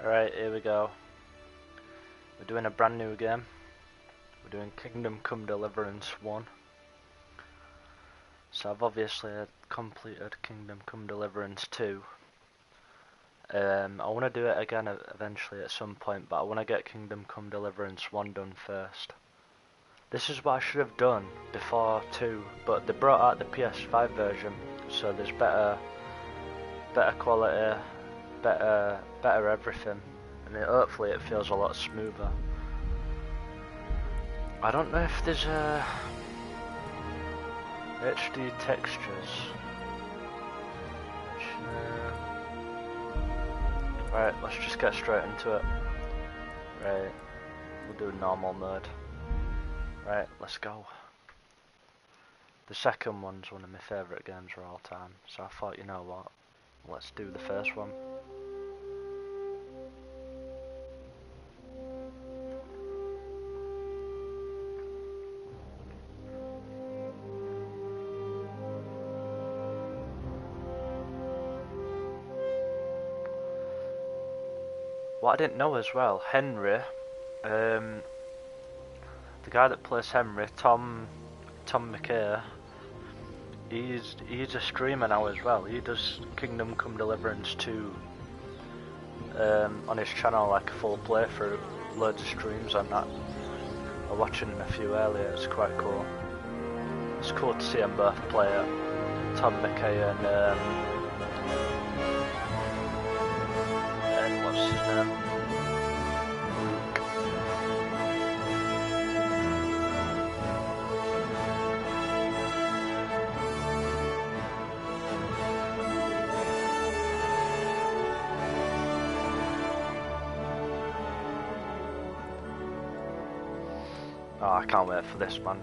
Alright, here we go. We're doing a brand new game. We're doing Kingdom Come Deliverance 1. So I've obviously completed Kingdom Come Deliverance 2. I want to do it again eventually at some point, but I want to get Kingdom Come Deliverance 1 done first. This is what I should have done before 2, but they brought out the PS5 version, so there's better quality, better everything, and hopefully it feels a lot smoother. I don't know if there's HD textures. Right, let's just get straight into it. Right, we'll do normal mode. Right, let's go. The second one's one of my favourite games of all time, so I thought, you know what, let's do the first one. What I didn't know as well, Henry, the guy that plays Henry, Tom McKay, he's a streamer now as well. He does Kingdom Come Deliverance 2 on his channel, like a full playthrough, loads of streams on that. I was watching a few earlier, it's quite cool. It's cool to see them both play it, Tom McKay and what's his name? Oh, I can't wait for this, man.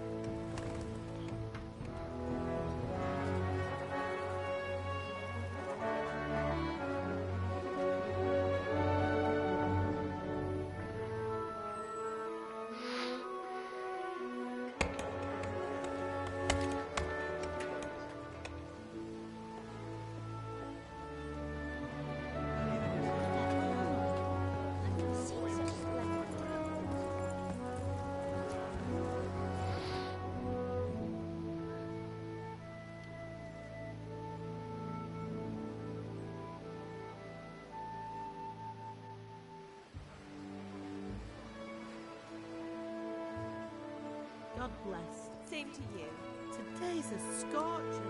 God bless. Same to you. Today's a scorcher.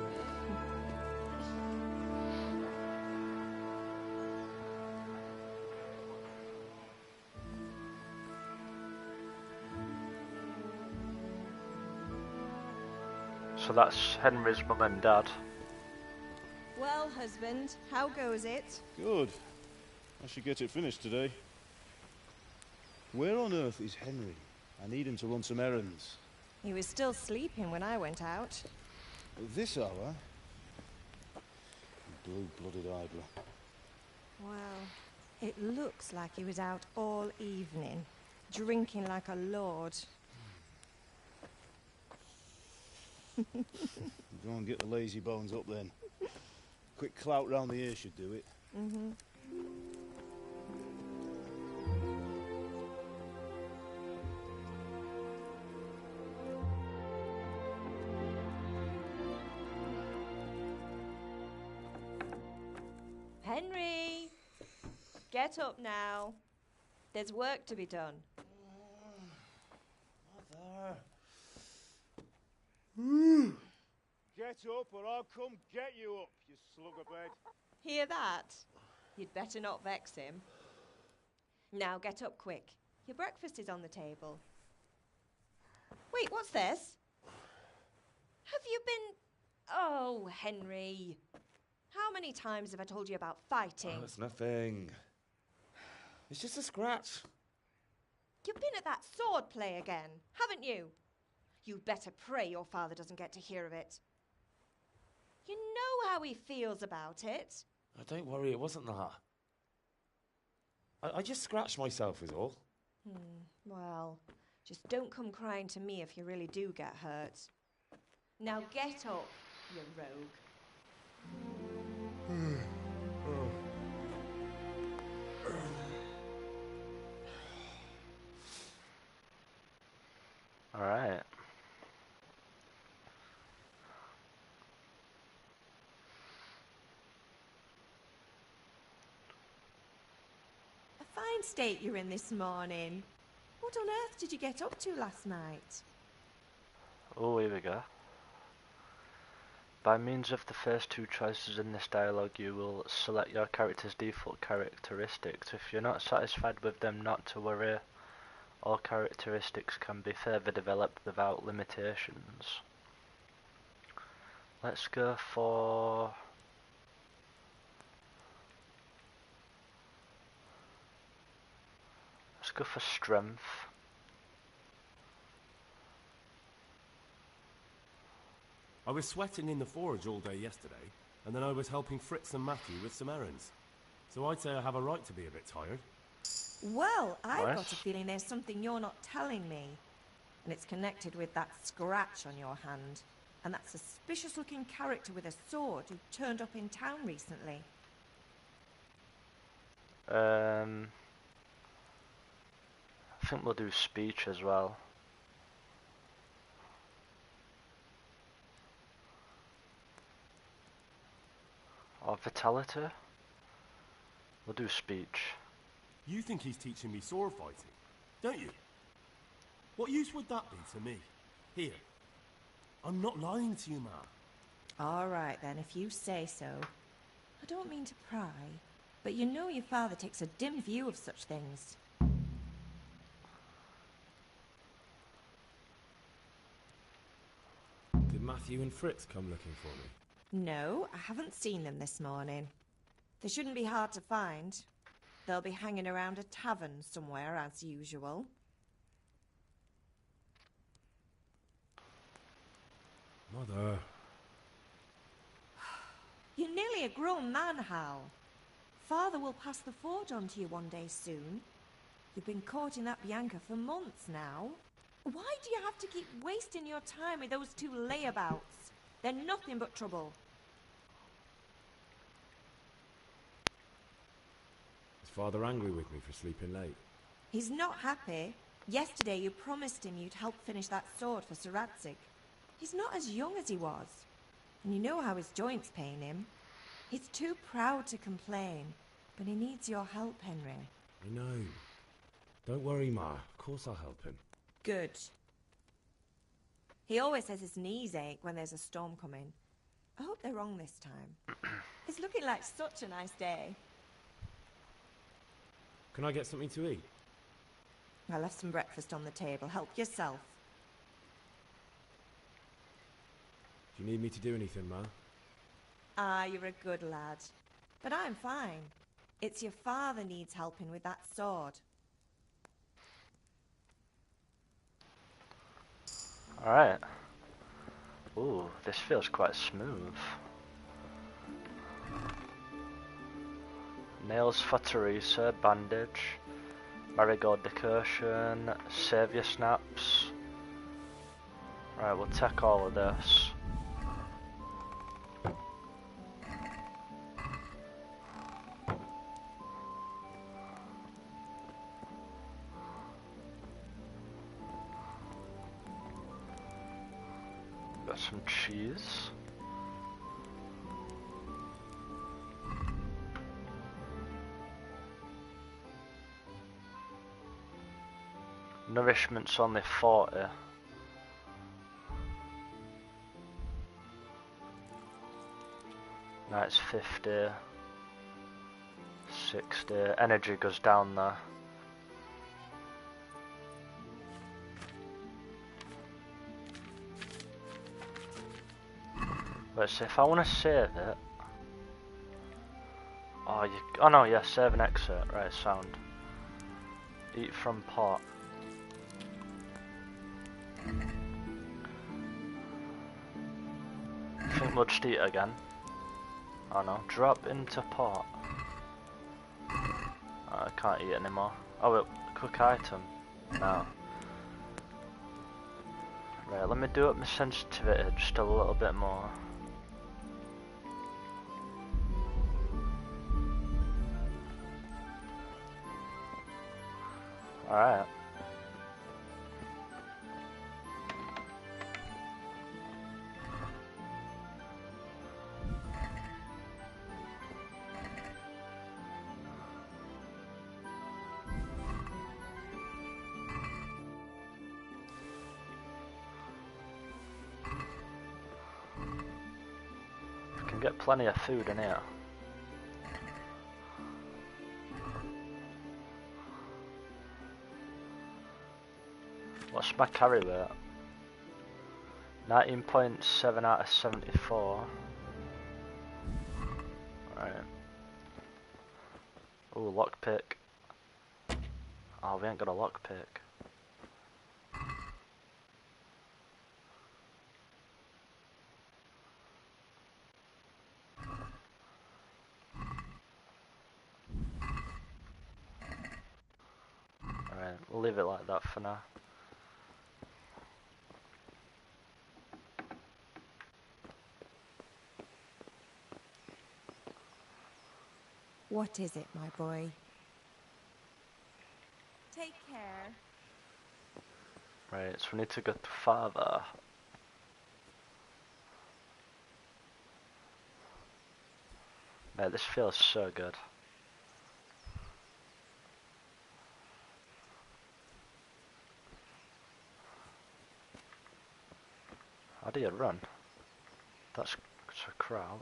So that's Henry's mum and dad. Well, husband, how goes it? Good. I should get it finished today. Where on earth is Henry? I need him to run some errands. He was still sleeping when I went out. At this hour? Blue-blooded idler. Well, it looks like he was out all evening, drinking like a lord. Go and get the lazy bones up then. Quick clout round the ear should do it. Mm-hmm. Henry! Get up now. There's work to be done. Mother! Get up or I'll come get you up, you slugabed. Hear that? You'd better not vex him. Now get up quick. Your breakfast is on the table. Wait, what's this? Have you been... Oh, Henry. How many times have I told you about fighting? Oh, it's nothing. It's just a scratch. You've been at that sword play again, haven't you? You'd better pray your father doesn't get to hear of it. You know how he feels about it. Oh, don't worry, it wasn't that. I just scratched myself is all. Well, just don't come crying to me if you really do get hurt. Now get up, you rogue. Alright. A fine state you're in this morning. What on earth did you get up to last night? Oh, here we go. By means of the first two choices in this dialogue, you will select your character's default characteristics. If you're not satisfied with them, not to worry. All characteristics can be further developed without limitations. Let's go for... Let's go for strength. I was sweating in the forge all day yesterday, and then I was helping Fritz and Matthew with some errands. So I'd say I have a right to be a bit tired. Well, I've got Nice. a feeling there's something you're not telling me. And it's connected with that scratch on your hand. And that suspicious-looking character with a sword who turned up in town recently. I think we'll do speech as well. Or vitality? We'll do speech. You think he's teaching me sword fighting, don't you? What use would that be to me? Here. I'm not lying to you, Ma. All right, then, if you say so. I don't mean to pry, but you know your father takes a dim view of such things. Did Matthew and Fritz come looking for me? No, I haven't seen them this morning. They shouldn't be hard to find. They'll be hanging around a tavern somewhere, as usual. Mother. You're nearly a grown man, Hal. Father will pass the forge on to you one day soon. You've been courting that Bianca for months now. Why do you have to keep wasting your time with those two layabouts? They're nothing but trouble. Is Father angry with me for sleeping late? He's not happy. Yesterday you promised him you'd help finish that sword for Sir Radzig. He's not as young as he was. And you know how his joints pain him. He's too proud to complain, but he needs your help, Henry. I know. Don't worry, Ma. Of course I'll help him. Good. He always says his knees ache when there's a storm coming. I hope they're wrong this time. It's looking like such a nice day. Can I get something to eat? I left some breakfast on the table. Help yourself. Do you need me to do anything, Ma? Ah, you're a good lad. But I'm fine. It's your father needs helping with that sword. Alright. Ooh, this feels quite smooth. Nails for Teresa, bandage. Marigold decoration, saviour snaps. Right, we'll take all of this. Got some cheese. Nourishment's only 40. Now it's 50. 60. Energy goes down there. Let's see, if I want to save it... Oh no, yeah, save and exit. Right, sound. Eat from pot. I think we'll just eat again. Oh no, drop into pot. I can't eat anymore. Oh wait, quick item. No. Right, let me do up my sensitivity just a little bit more. Alright. can get plenty of food in here. What's my carry weight? 19.7 out of 74. Right. Ooh, lockpick. Oh, we ain't got a lockpick. Alright, we'll leave it like that for now. What is it, my boy? Take care. Right, so we need to go to father. Mate, this feels so good. How do you run? That's a crouch.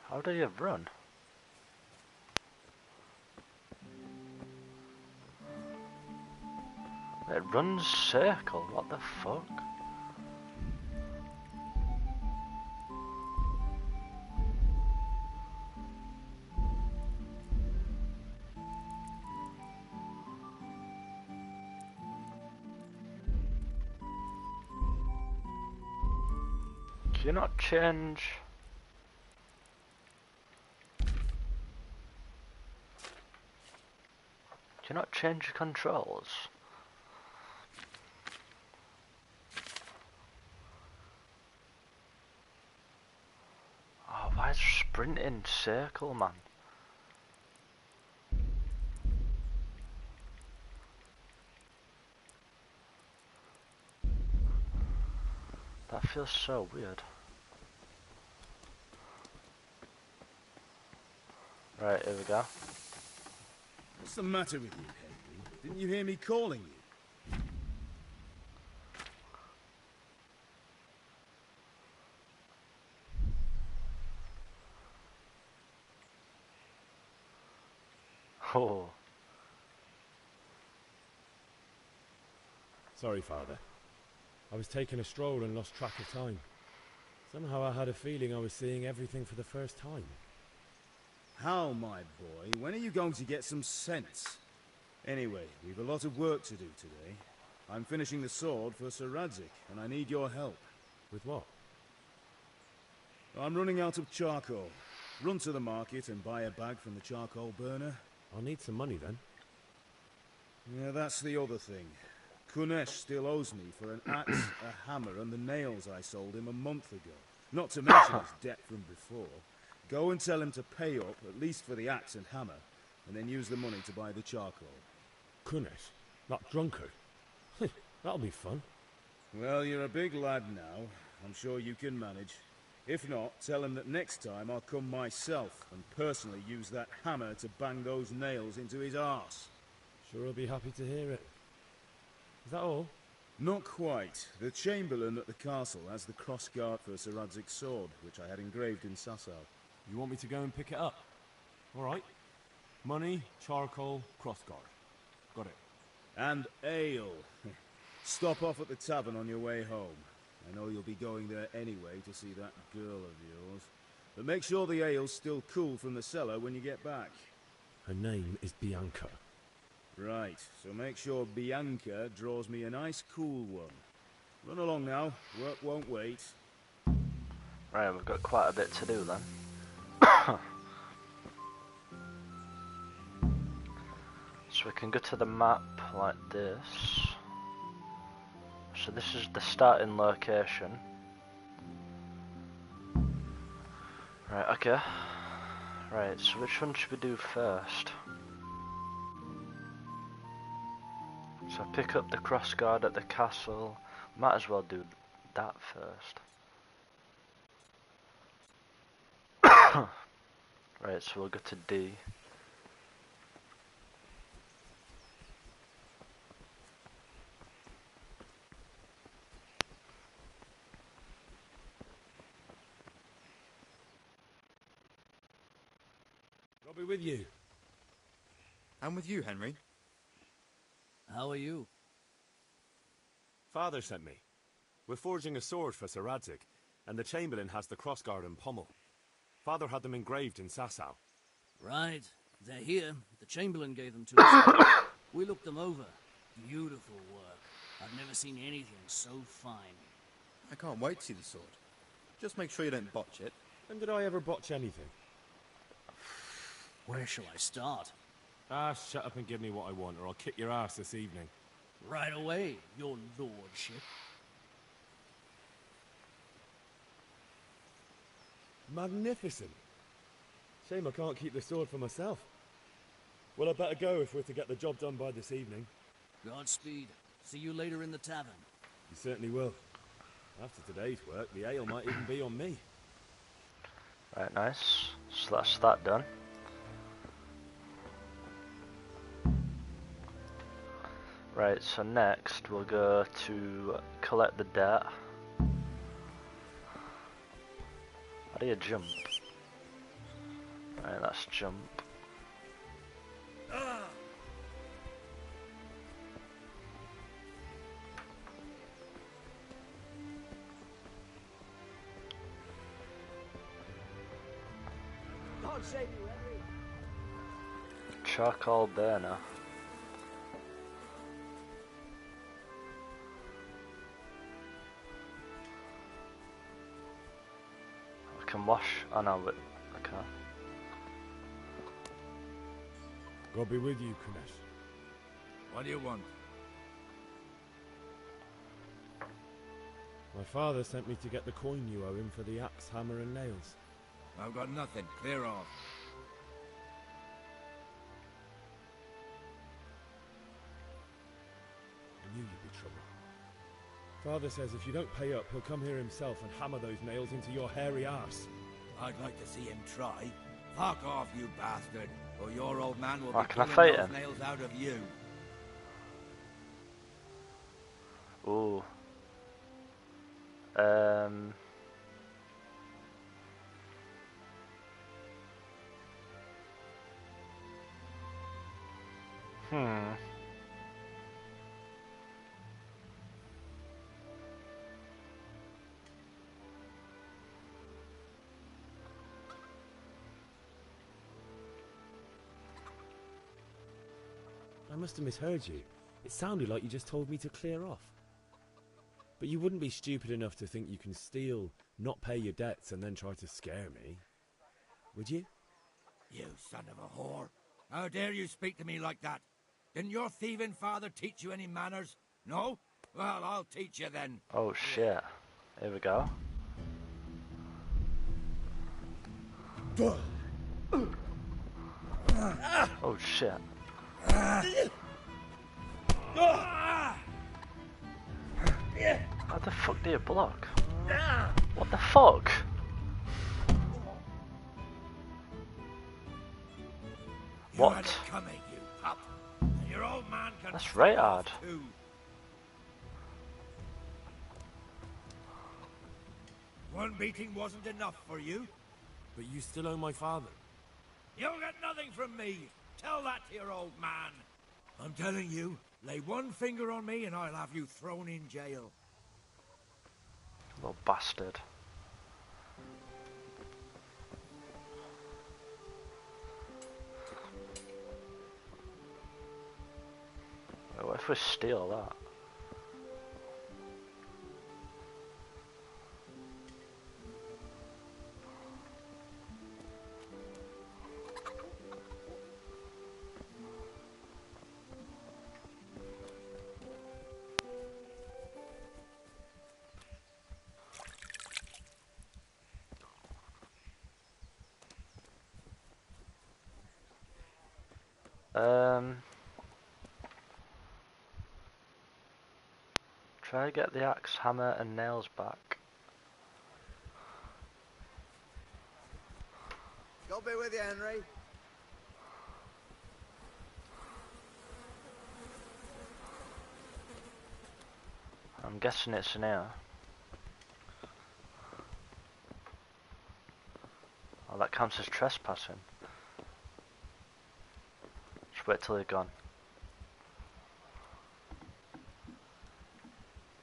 How do you run? It runs circle, what the fuck? Can you not change? Can you not change the controls? Oh, why is sprinting circle, man? That feels so weird. Right, here we go. What's the matter with you, Henry? Didn't you hear me calling you? Oh, Sorry, Father. I was taking a stroll and lost track of time. Somehow I had a feeling I was seeing everything for the first time. How, my boy? When are you going to get some sense? Anyway, we've a lot of work to do today. I'm finishing the sword for Sir Radzik, and I need your help. With what? I'm running out of charcoal. Run to the market and buy a bag from the charcoal burner. I'll need some money then. Yeah, that's the other thing. Kunesh still owes me for an axe, a hammer, and the nails I sold him a month ago. Not to mention his debt from before. Go and tell him to pay up, at least for the axe and hammer, and then use the money to buy the charcoal. Kunesh? That drunkard? That'll be fun. Well, you're a big lad now. I'm sure you can manage. If not, tell him that next time I'll come myself and personally use that hammer to bang those nails into his arse. Sure I'll be happy to hear it. Is that all? Not quite. The Chamberlain at the castle has the crossguard for Sir Radzik's sword, which I had engraved in Sasau. You want me to go and pick it up? Alright. Money, charcoal, crossguard. Got it. And ale. Stop off at the tavern on your way home. I know you'll be going there anyway to see that girl of yours. But make sure the ale's still cool from the cellar when you get back. Her name is Bianca. Right, so make sure Bianca draws me a nice cool one. Run along now, work won't wait. right, we've got quite a bit to do then. So we can go to the map like this. So this is the starting location. Right, okay. Right, so which one should we do first? So pick up the crossguard at the castle. Might as well do that first. Right, so we'll go to D. I'll be with you. I'm with you, Henry. How are you? Father sent me. We're forging a sword for Sir Radzig, and the Chamberlain has the crossguard and pommel. Father had them engraved in Sasau. Right. They're here. The Chamberlain gave them to us. We looked them over. Beautiful work. I've never seen anything so fine. I can't wait to see the sword. Just make sure you don't botch it. When did I ever botch anything? Where shall I start? Ah, shut up and give me what I want, or I'll kick your ass this evening. Right away, your lordship. Magnificent. Shame I can't keep the sword for myself. Well, I better go if we're to get the job done by this evening. Godspeed. See you later in the tavern. You certainly will. After today's work, the ale might even be on me. Right, nice. So that's that done. Right, so next we'll go to collect the debt. How do you jump? Right, let's jump. God save you, Henry. Charcoal burner. I can wash. Oh no, but I can't. God be with you, Kunesh. What do you want? My father sent me to get the coin you owe him for the axe, hammer and nails. I've got nothing. Clear off. I knew you'd be trouble. Father says if you don't pay up, he'll come here himself and hammer those nails into your hairy arse. I'd like to see him try. Fuck off, you bastard, or your old man will Oh, be can I pulling fight those him? nails out of you. Ooh. Hmm. I must have misheard you. It sounded like you just told me to clear off. But you wouldn't be stupid enough to think you can steal, not pay your debts, and then try to scare me. Would you? You son of a whore. How dare you speak to me like that? Didn't your thieving father teach you any manners? No? Well, I'll teach you then. Oh shit. Here we go. Oh shit. How the fuck do you block? What the fuck? You What? had it coming, you pup. And your old man can That's fuck right off hard. too. One beating wasn't enough for you. But you still owe my father. You'll get nothing from me. Tell that to your old man. I'm telling you, lay one finger on me and I'll have you thrown in jail. Little bastard. Wait, what if we steal that? Try to get the axe, hammer and nails back. God be with you, Henry. I'm guessing it's in here. Oh, that counts as trespassing. Just wait till you're gone.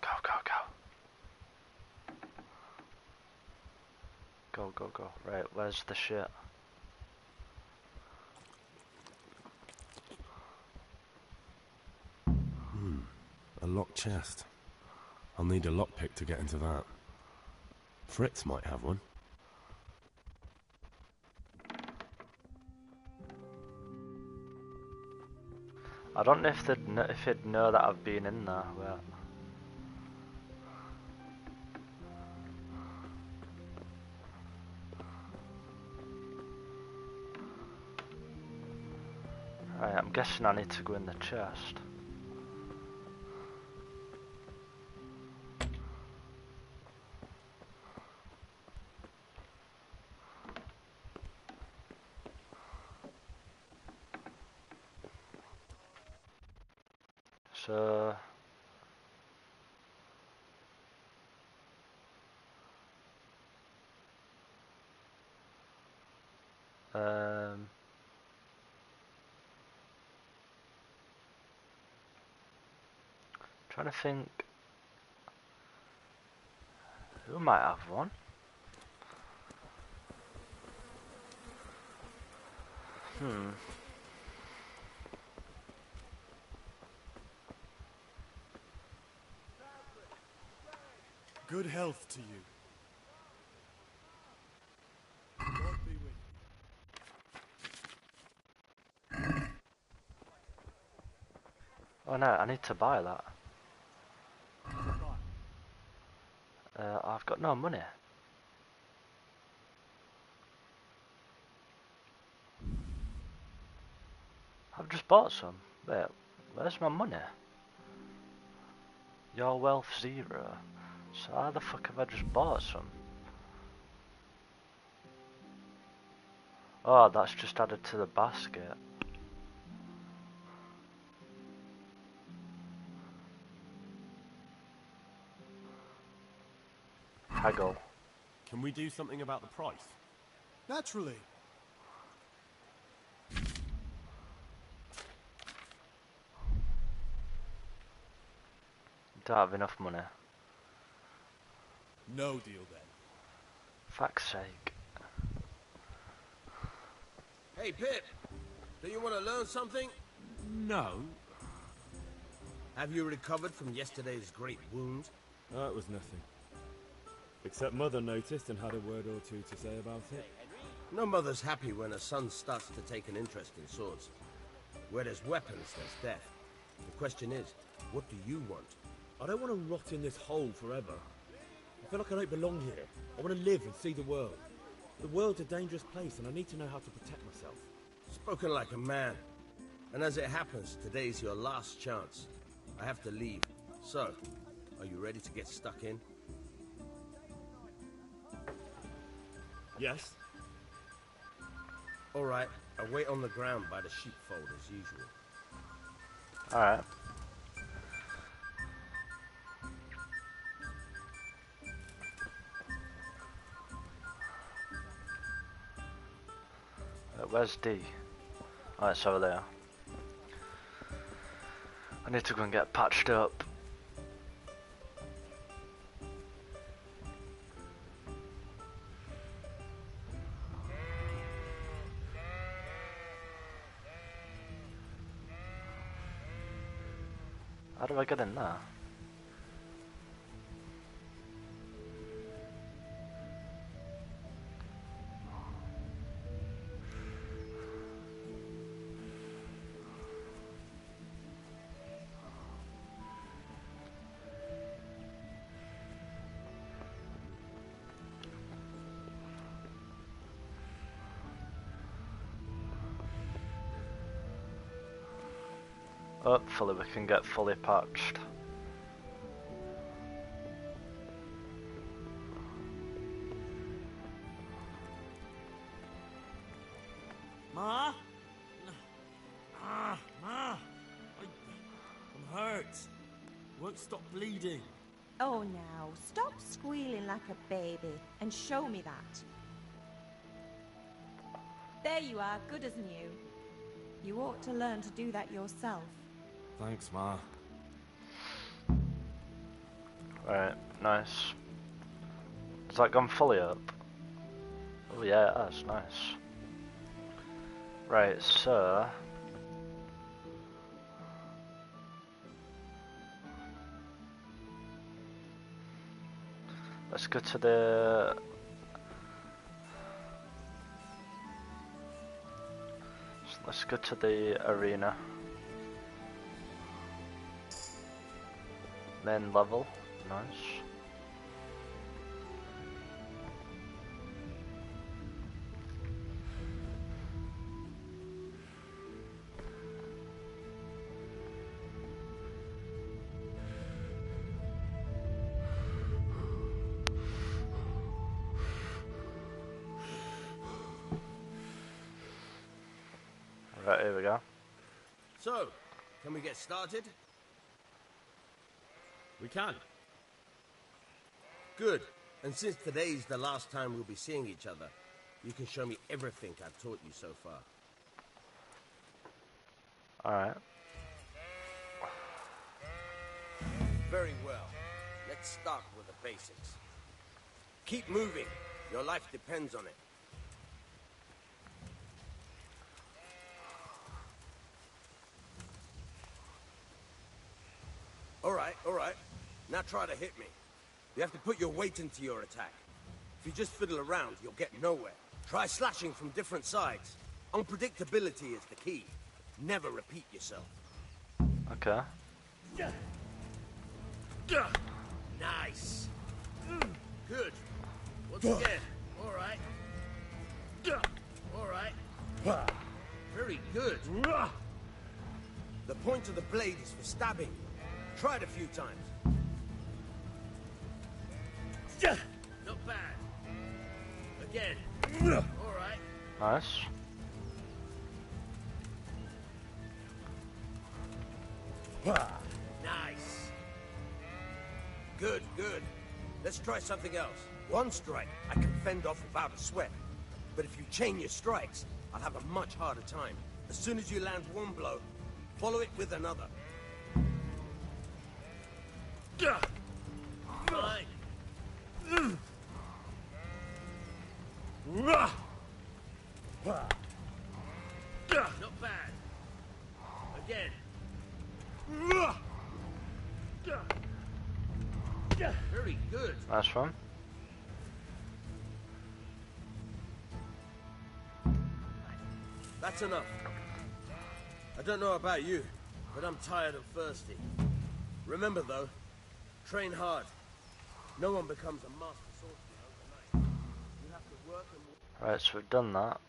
Go, go, go. Go, go, go. Right, where's the shit? A locked chest. I'll need a lockpick to get into that. Fritz might have one. I don't know if he'd know that I've been in there. But right, I'm guessing I need to go in the chest. So trying to think who might have one. Good health to you. God be with you. Oh no, I need to buy that. I've got no money. I've just bought some. Wait, where's my money? Your wealth 0. So how the fuck have I just bought some? Oh, that's just added to the basket. Haggle. Can we do something about the price? Naturally. Don't have enough money. No deal then. Fuck's sake. Hey, Pip. Do you want to learn something? No. Have you recovered from yesterday's great wound? That was nothing. Except Mother noticed and had a word or two to say about it. No mother's happy when a son starts to take an interest in swords. Where there's weapons, there's death. The question is, what do you want? I don't want to rot in this hole forever. I feel like I don't belong here. I want to live and see the world. The world's a dangerous place and I need to know how to protect myself. Spoken like a man. And as it happens, today's your last chance. I have to leave. So, are you ready to get stuck in? Yes. All right, I'll wait on the ground by the sheepfold as usual. Alright. Where's D? Oh, it's over there. I need to go and get patched up. How do I get in there? Hopefully we can get fully patched. Ma? Ma! I'm hurt. Won't stop bleeding. Oh, now, stop squealing like a baby and show me that. There you are, good as new. You ought to learn to do that yourself. Thanks, Ma. Right, nice. Has that gone fully up? Oh yeah, it has, nice. Right, so... let's go to the... let's go to the arena. Main level, nice. Right, here we go. So, can we get started? We can. Good. And since today's the last time we'll be seeing each other, you can show me everything I've taught you so far. Alright. Very well. Let's start with the basics. Keep moving. Your life depends on it. All right. Now try to hit me. You have to put your weight into your attack. If you just fiddle around, you'll get nowhere. Try slashing from different sides. Unpredictability is the key. Never repeat yourself. Okay. Nice. Good. Once again. All right. All right. Very good. The point of the blade is for stabbing. Try it a few times. Not bad. Again. All right. Nice. Nice. Good. Let's try something else. One strike, I can fend off without a sweat. But if you chain your strikes, I'll have a much harder time. As soon as you land one blow, follow it with another. Fine. Not bad. Again. Very good. Nice one. That's enough. I don't know about you, but I'm tired and thirsty. Remember though, train hard. No one becomes a master swordsman overnight. You have to work and Right, so we've done that.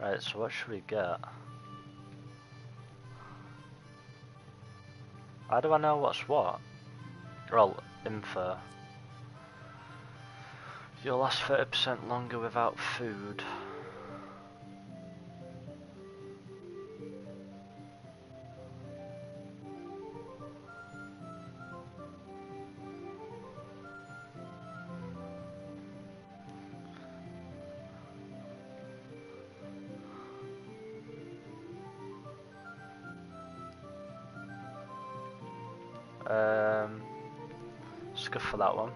Right, so what should we get? How do I know what's what? Well, info. You'll last 30% longer without food. Let's go for that one.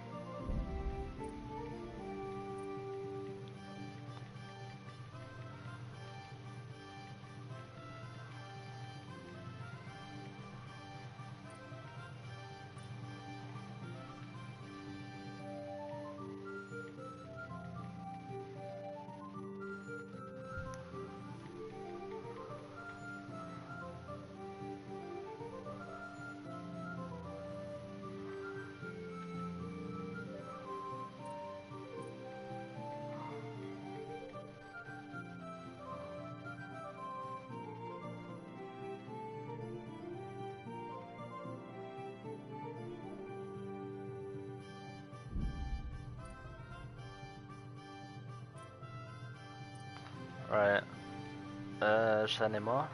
Right. Is there any more?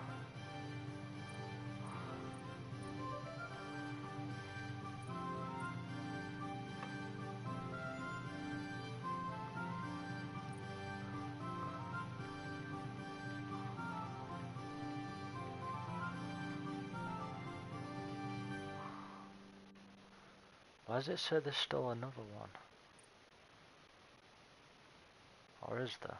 Why does it say there's still another one? Or is there?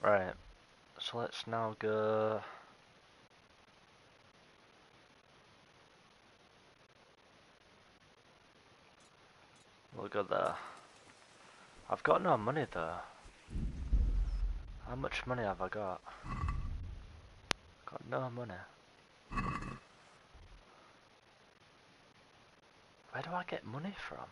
Right, so let's now go... We'll go there. I've got no money though. How much money have I got? Got no money. Where do I get money from?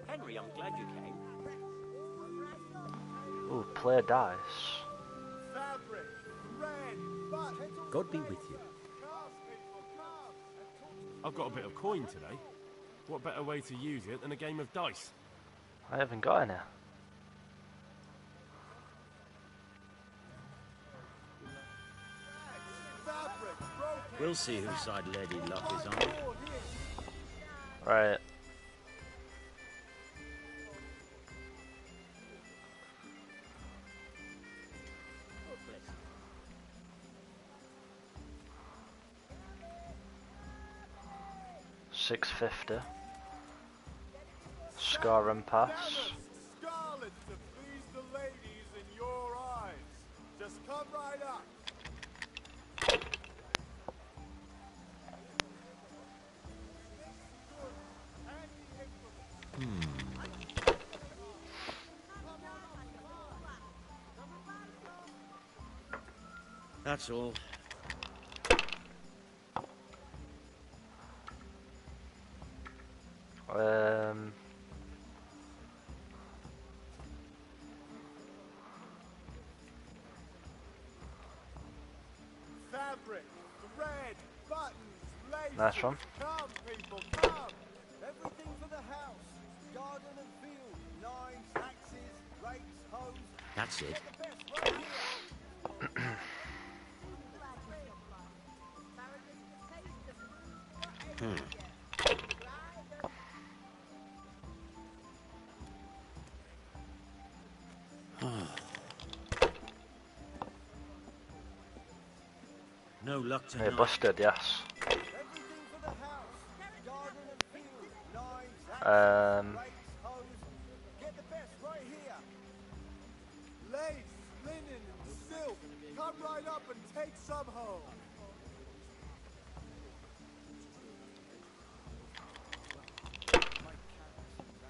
Henry, I'm glad you came. Ooh, play dice. God be with you. I've got a bit of coin today. What better way to use it than a game of dice? I haven't got any. We'll see whose side Lady Luck is on. Right. $6.50. Scar and pass. Scarlet to please the ladies in your eyes. Just come right up. That's all. Fabric, thread, buttons, laces. Nice one. Come, people, come. Everything for the house. Garden and field. Knives, axes, rakes, hoes. That's it. Get the best right here. No luck Yeah, tonight. busted, yes. Everything for the house. Garden and field. Knives, axes, rakes, hoes. Get the best right here. Lace, linen, and silk. Come right up and take some home.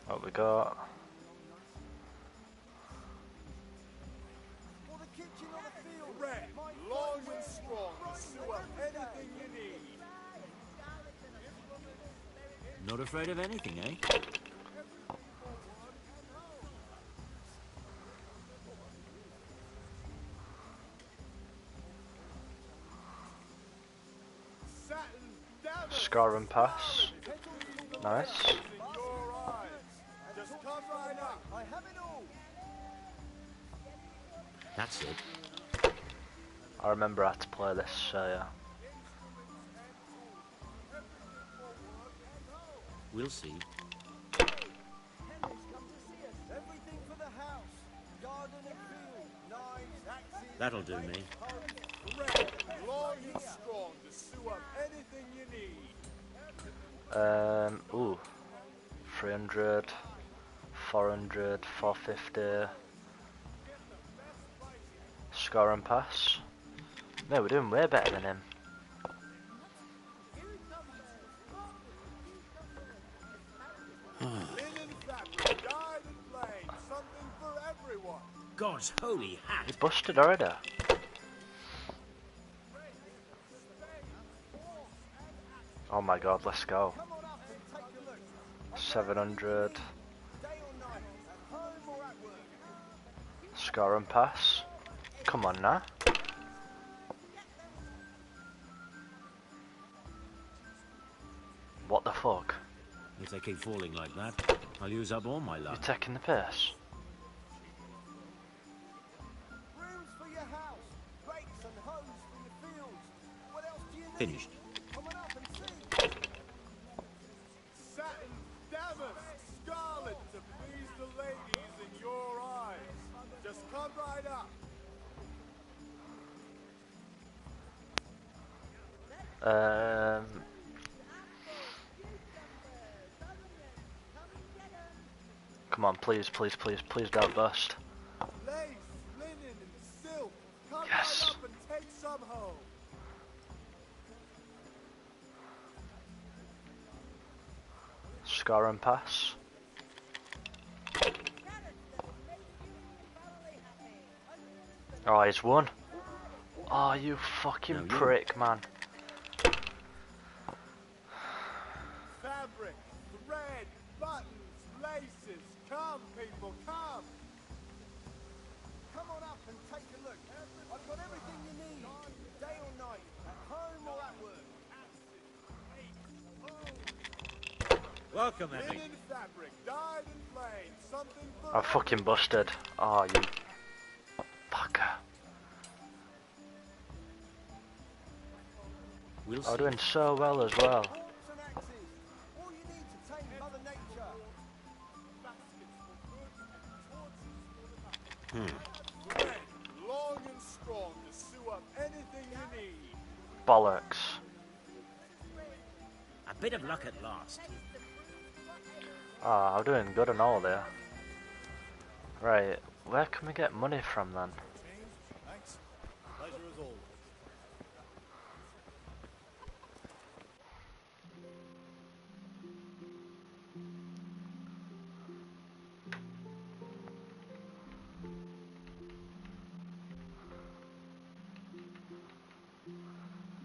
What we got? For the kitchen or the field. Red, long and strong to sew up anything you need. Not afraid of anything, eh? Satin, damask, Scar and pass. Nice. in your eyes. Just come right up. I have it all. That's it. I remember how to play this, so yeah. We'll see. Everything for the house. Garden and field. Knives, axes. That'll do me. Red, long and strong to sew up anything you need. Ooh. 300, 400, 450. Score and pass. No, we're doing way better than him. Linen fabric, dyed and plain. Something for everyone. God's holy He hat. busted already. Oh my god, let's go. 700. Day or night, at home or at work. Score and pass. Come on now. What the fuck? If they keep falling like that, I'll use up all my You're luck. taking the piss. Brooms for your house, rakes and hoes for your fields. What else do you need? Finished. Come on up and see. Satin, damask, scarlet to please the ladies in your eyes. Just come right up. Come on, please, please, please, please don't bust. Lace, linen, and silk. Come Yes. right up and take some home. Score and pass. Oh, he's won. Oh, you fucking No, you- prick, man. Fabric, thread, buttons, laces. Come, people, come. Come on up and take a look. I've got everything you need. Day or night, at home or at work. Welcome, Henry. Linen fabric, dyed and plain. Something for I fucking busted. Oh, you fucker. We'll I'm see. doing so well as well. forks and axes. All you need to tame Mother Nature. Baskets for goods and torches for the Thread, long and strong to sew up anything you need. Bollocks. A bit of luck at last. Ah, I'm doing good and all there. Right, where can we get money from then? Thanks. Pleasure as always.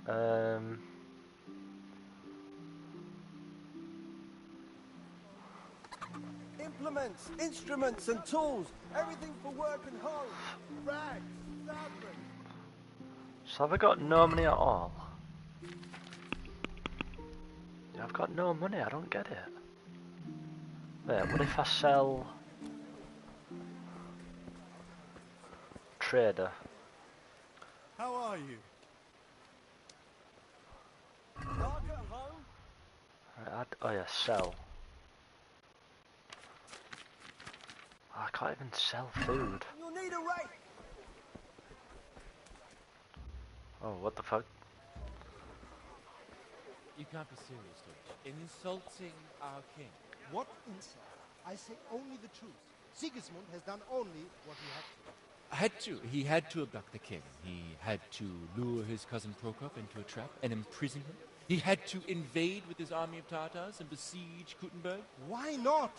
Um, Implements, instruments and tools. Everything for work and home. Rags, fabric. so have I got no money at all? Yeah, I've got no money, I don't get it. Wait, what if I sell... Trader? How are you? Dark at home? Right, oh yeah, sell. I can't even sell food. You'll need a rake. Oh, what the fuck? You can't be serious, George. Insulting our king. What insult? I say only the truth. Sigismund has done only what he had to. He had to abduct the king. He had to lure his cousin Prokop into a trap and imprison him. He had to invade with his army of Tartars and besiege Kuttenberg. Why not?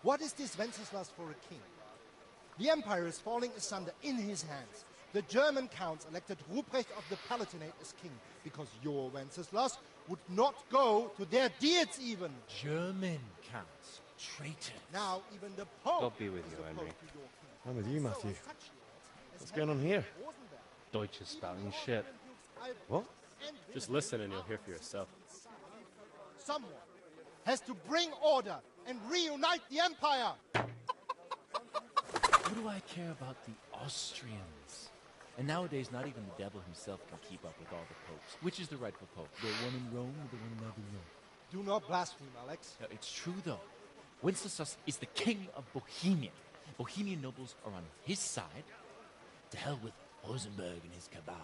What is this Wenceslas for a king? The empire is falling asunder in his hands. The German counts elected Ruprecht of the Palatinate as king because your Wenceslas would not go to their deeds even. German counts. Traitor. Now even the Pope God be with is you, opposed Henry. to your king. I'm with you, Matthew. So, such lords as What's going on Henry here? Rosenberg, Deutsch is spouting shit. I've- What? and Just listen and you'll hear for yourself. someone has to bring order and reunite the empire. What do I care about the Austrians? And nowadays, not even the devil himself can keep up with all the popes. Which is the rightful pope? The one in Rome or the one in Avignon? Do not blaspheme, Alex. No, it's true, though. Wenceslas is the king of Bohemia. Bohemian nobles are on his side. To hell with Rosenberg and his cabal.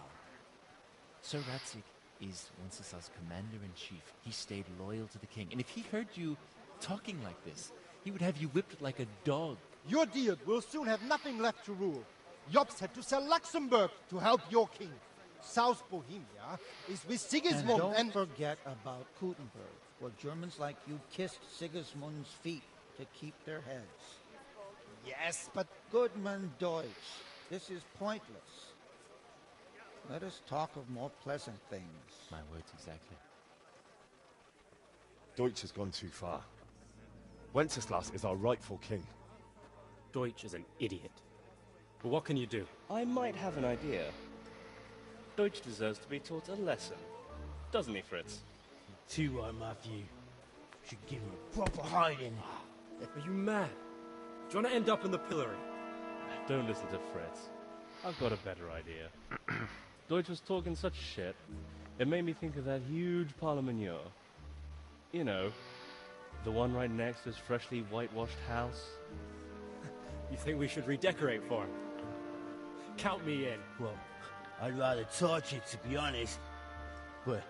Sir Ratzik is Wenceslas' commander-in-chief. He stayed loyal to the king. And if he heard you talking like this, he would have you whipped like a dog. Your deal will soon have nothing left to rule. Jobst had to sell Luxembourg to help your king. South Bohemia is with Sigismund And don't forget about Kuttenberg, where Germans like you kissed Sigismund's feet to keep their heads. Yes, but... Goodman Deutsch, this is pointless. Let us talk of more pleasant things. My words exactly. Deutsch has gone too far. Wenceslas is our rightful king. Deutsch is an idiot. But what can you do? I might have an idea. Deutsch deserves to be taught a lesson. Doesn't he, Fritz? Too right, Matthew. Should give him a proper hiding. Are you mad? Do you want to end up in the pillory? Don't listen to Fritz. I've got a better idea. Deutsch was talking such shit, it made me think of that huge parliament. You know, the one right next to his freshly whitewashed house. You think we should redecorate for him? Count me in. Well, I'd rather torch it, to be honest. But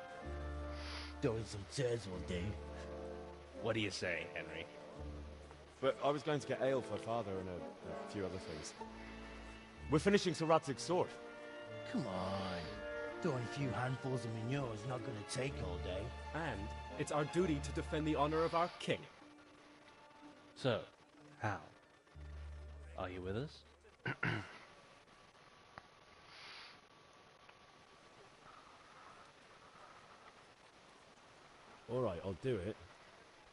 throwing some turds will do. What do you say, Henry? But I was going to get ale for Father and a few other things. We're finishing Sir Radzig's sword. Come on. Throwing a few handfuls of manure is not going to take all day. And it's our duty to defend the honor of our king. So, Hal, are you with us? Alright, I'll do it.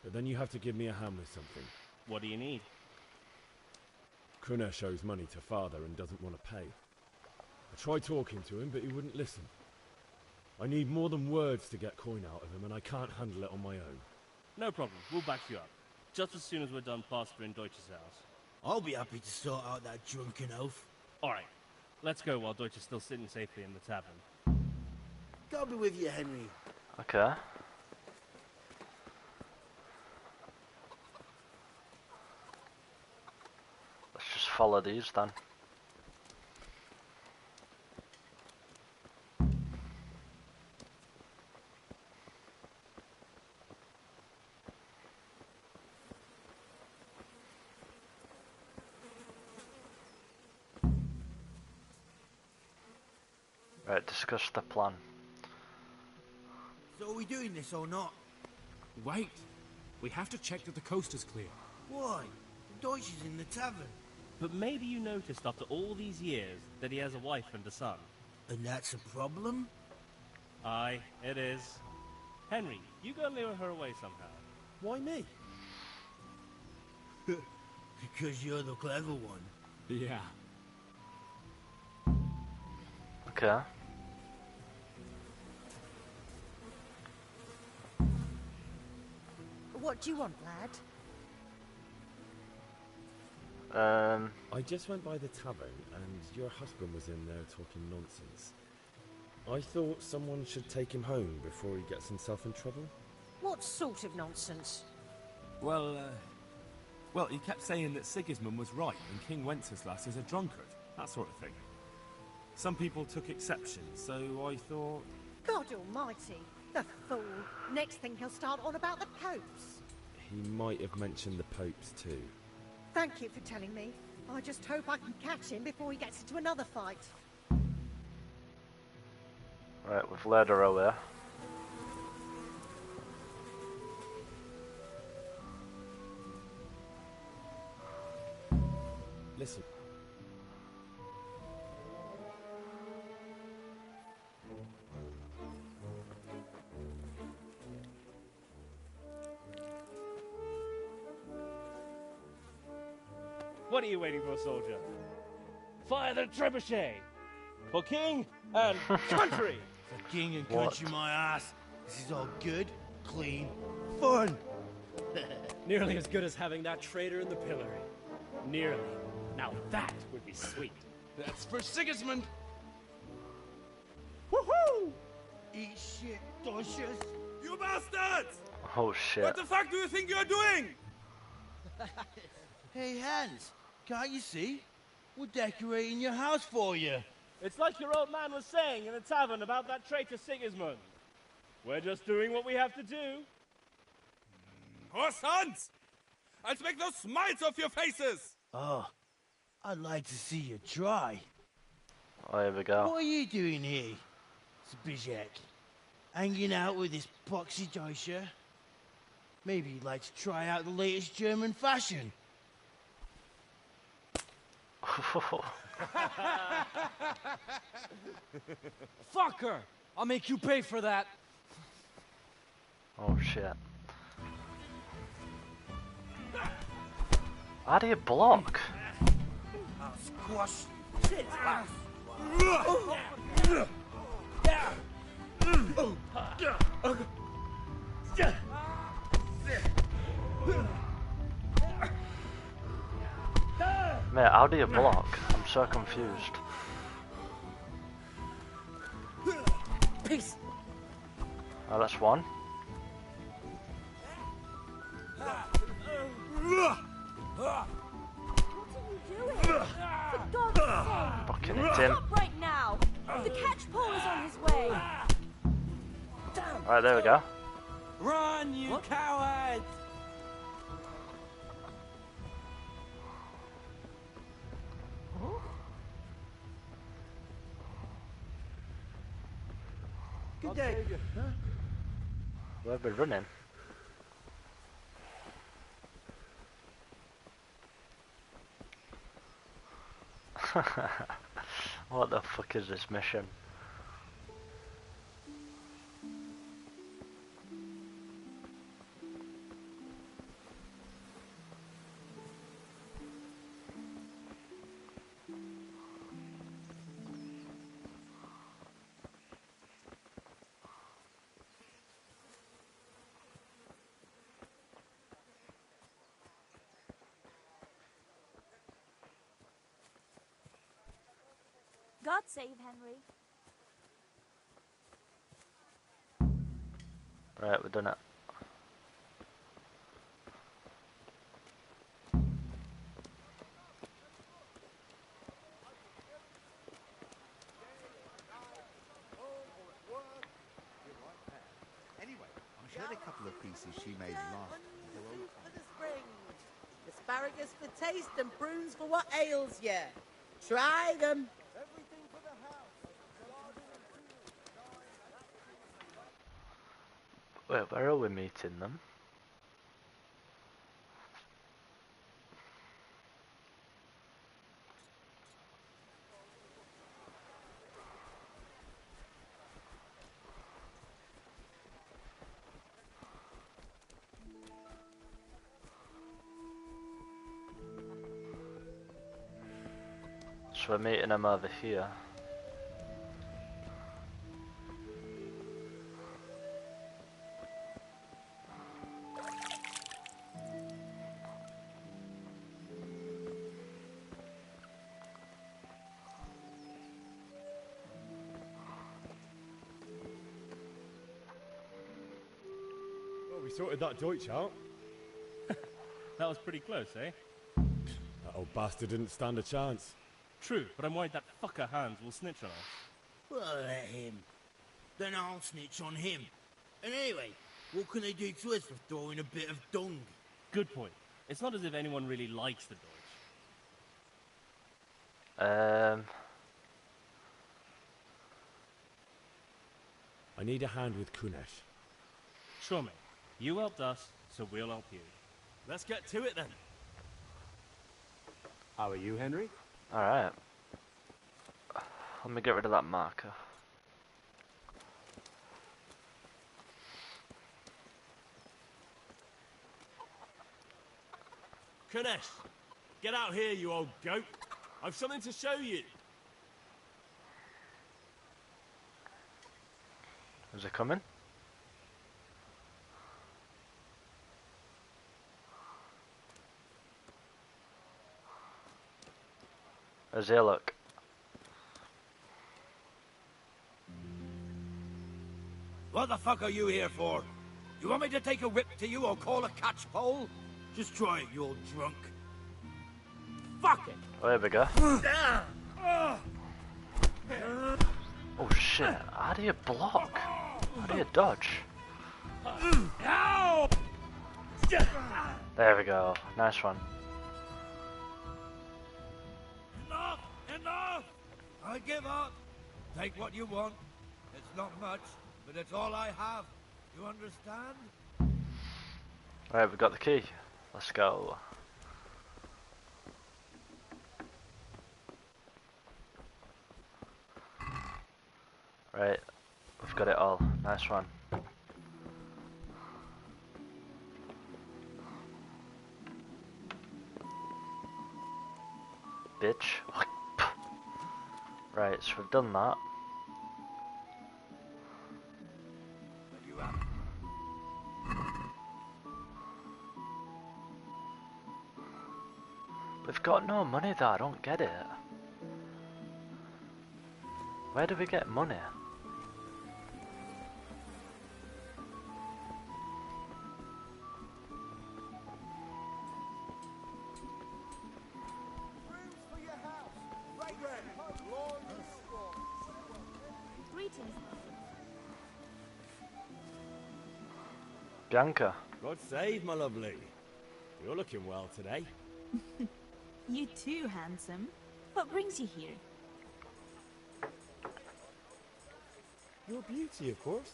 But then you have to give me a hand with something. What do you need? Kunesh owes money to Father and doesn't want to pay. I tried talking to him, but he wouldn't listen. I need more than words to get coin out of him, and I can't handle it on my own. No problem, we'll back you up. Just as soon as we're done plastering Deutsch's house. I'll be happy to sort out that drunken oaf. Alright, let's go while Deutsch is still sitting safely in the tavern. God be with you, Henry. Okay. Let's just follow these then. Right, discuss the plan. So are we doing this or not? Wait. We have to check that the coast is clear. Why? Deutsch is in the tavern. But maybe you noticed after all these years that he has a wife and a son. And that's a problem? Aye, it is. Henry, you go lure her away somehow. Why me? Because you're the clever one. Yeah. Okay. What do you want, lad? I just went by the tavern, and your husband was in there talking nonsense. I thought someone should take him home before he gets himself in trouble. What sort of nonsense? Well, he kept saying that Sigismund was right and King Wenceslas is a drunkard, that sort of thing. Some people took exception, so I thought... God almighty, the fool. Next thing he'll start on about the popes. He might have mentioned the popes too. Thank you for telling me. I just hope I can catch him before he gets into another fight. Right, we've led her away. Listen. What are you waiting for, soldier? Fire the trebuchet! For king and country! For king and country, my ass. This is all good, clean, fun. Nearly as good as having that traitor in the pillory. Nearly. Now that would be sweet. That's for Sigismund! Woohoo! Eat shit, Deutsches. You bastards! Oh shit. What the fuck do you think you're doing? Hey, Hans, can't you see? We're decorating your house for you. It's like your old man was saying in the tavern about that traitor Sigismund. We're just doing what we have to do. Oh, sons! I'll make those smiles off your faces! Oh, I'd like to see you try. Oh, here we go. What are you doing here, Zbigniew? Hanging out with this poxy Deutscher? Maybe you'd like to try out the latest German fashion. Fucker! I'll make you pay for that. Oh shit. How do you block? I'll squash you. Shit! Mate, how do you block? I'm so confused. Peace. Oh, that's one. For God's sake! Fucking hit him. Stop right now! The catchpole is on his way! Alright, there we go. Run, you cowards! Good day. Where are we running? What the fuck is this mission? God save Henry. Right, we've done it. Anyway, I shared a couple of pieces she made last time. For the spring. Asparagus for taste and prunes for what ails you. Try them. Everything for the house. Wait, where are we meeting them? So we're meeting them over here. Well, we sorted that Deutsch out. That was pretty close, eh? That old bastard didn't stand a chance. True, but I'm worried that fucker Hans will snitch on us. Well, let him. Then I'll snitch on him. And anyway, what can they do to us for throwing a bit of dung? Good point. It's not as if anyone really likes the Deutsch. I need a hand with Kunesh. Sure, mate. You helped us, so we'll help you. Let's get to it then. How are you, Henry? Alright. Let me get rid of that marker. Kunesh, get out here, you old goat. I've something to show you. Is it coming? How's he look? What the fuck are you here for? You want me to take a whip to you or call a catchpole? Just try it, you old drunk. Fuck it! Oh, there we go. Oh shit, how do you block? How do you dodge? There we go, nice one. Enough! Enough! I give up. Take what you want. It's not much, but it's all I have. You understand? Alright, we got the key. Let's go. Right, we've got it all. Nice one. Bitch. Right, so we've done that. We've got no money though, I don't get it. Where do we get money? Greetings. Bianca. God save, my lovely. You're looking well today. You too, handsome. What brings you here? Your beauty, of course.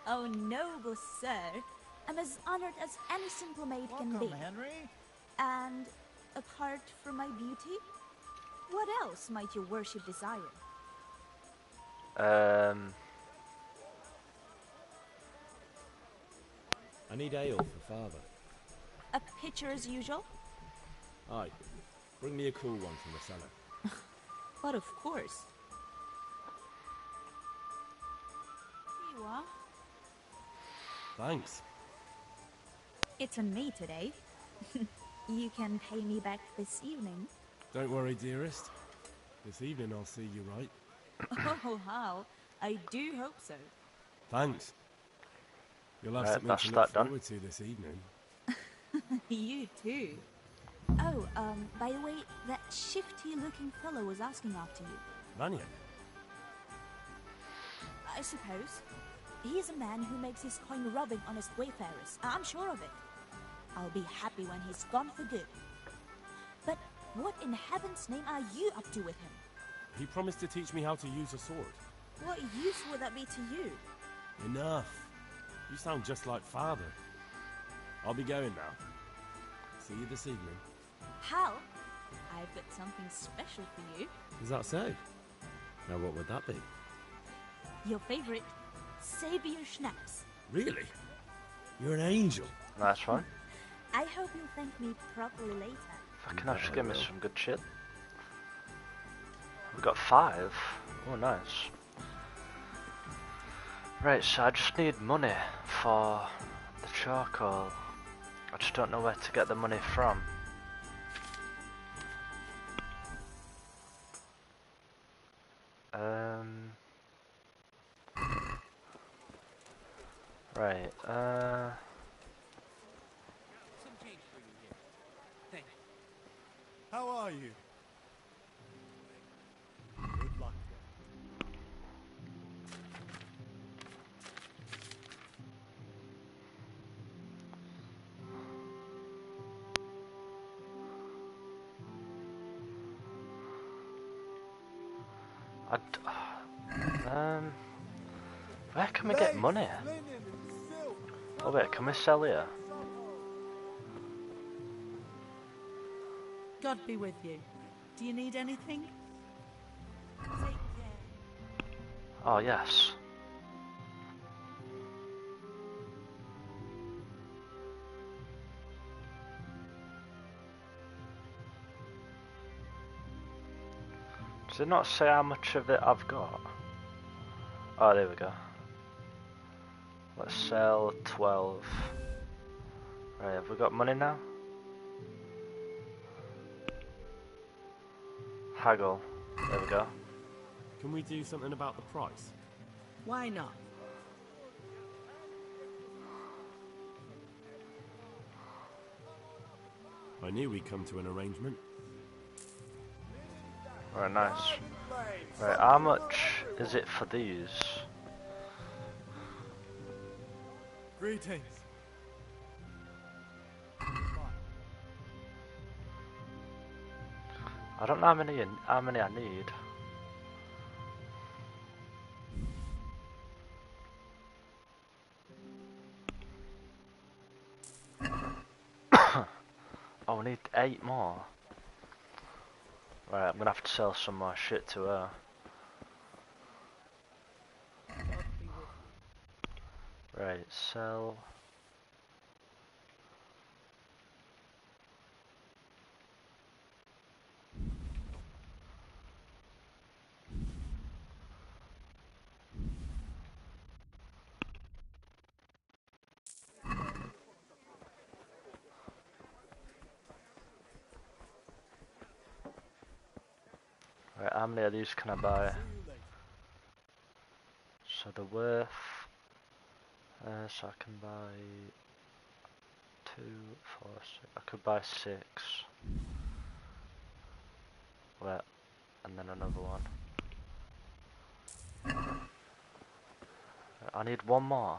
Oh, noble sir. I'm as honored as any simple maid can be. Henry. And apart from my beauty, what else might your worship desire? I need ale for father. A pitcher as usual? Aye. Bring me a cool one from the cellar. But of course. Here you are. Thanks. It's on me today. You can pay me back this evening. Don't worry, dearest. This evening I'll see you right. Oh, how? I do hope so. Thanks. You'll have Right, something that's to that look done. forward to this evening. You too. Oh, by the way, that shifty-looking fellow was asking after you. Vanya? I suppose. He's a man who makes his coin robbing honest wayfarers. I'm sure of it. I'll be happy when he's gone for good. But what in heaven's name are you up to with him? He promised to teach me how to use a sword. What use would that be to you? Enough. You sound just like father. I'll be going now. See you this evening. Hal, I've got something special for you. Does that so? Now what would that be? Your favorite Savior Schnapps. Really? You're an angel. Nice one. I hope you'll thank me properly later. Fucking hell, just give me some good shit. We've got 5. Oh, nice. Right, so I just need money for the charcoal. I just don't know where to get the money from. Right, Some change for you here. Thank you. How are you? Good luck. where can we get money? Oh wait, can we sell here? God be with you. Do you need anything? Oh yes. Does it not say how much of it I've got? Oh, there we go. Let's sell 12. Right, have we got money now? Haggle. There we go. Can we do something about the price? Why not? I knew we'd come to an arrangement. Right, nice. Right, how much is it for these? Greetings. I don't know how many I need. Oh, we need 8 more. Right, I'm gonna have to sell some more shit to her. Right, sell. Right, how many of these can I buy? So the worth, so I can buy 2, 4, 6. I could buy 6. Wait, and then another one. I need one more.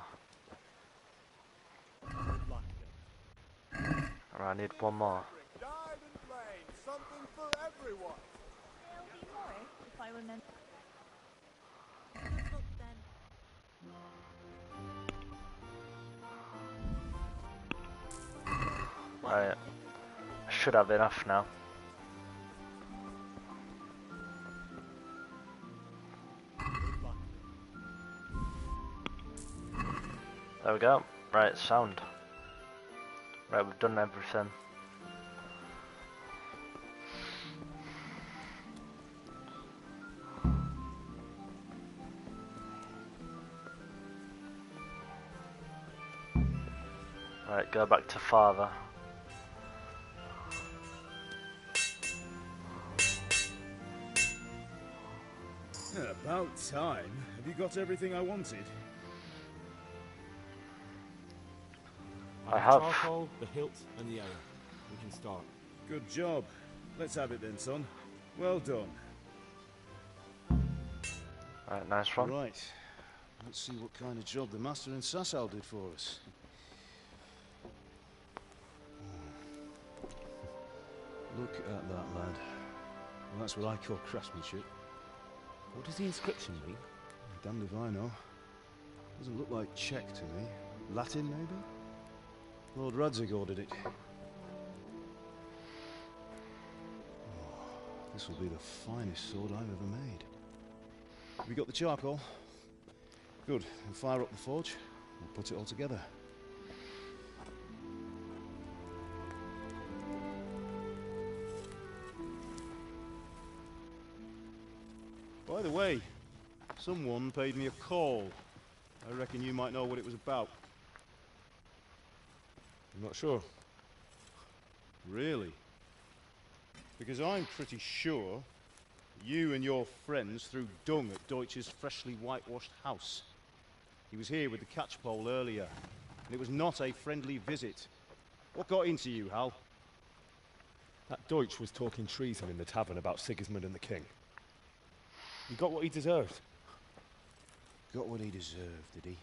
Or I need one more. Died and plain, something for everyone. There'll be more, if I remember. Good luck then. Right, I should have enough now. There we go. Right, sound. Right, we've done everything. Right, go back to father. About time. Have you got everything I wanted? I have. Charcoal, the hilt, and the arrow. We can start. Good job. Let's have it then, son. Well done. Right, nice one. Right. Let's see what kind of job the master in Sasau did for us. Look at that, lad. Well, that's what I call craftsmanship. What does the inscription mean? Damned if I know. Doesn't look like Czech to me. Latin, maybe? Lord Radzig ordered it. Oh, this will be the finest sword I've ever made. Have you got the charcoal? Good. We'll fire up the forge. We'll put it all together. By the way, someone paid me a call. I reckon you might know what it was about. I'm not sure. Really? Because I'm pretty sure you and your friends threw dung at Deutsch's freshly whitewashed house. He was here with the catchpole earlier, and it was not a friendly visit. What got into you, Hal? That Deutsch was talking treason in the tavern about Sigismund and the king. He got what he deserved. Got what he deserved, did he?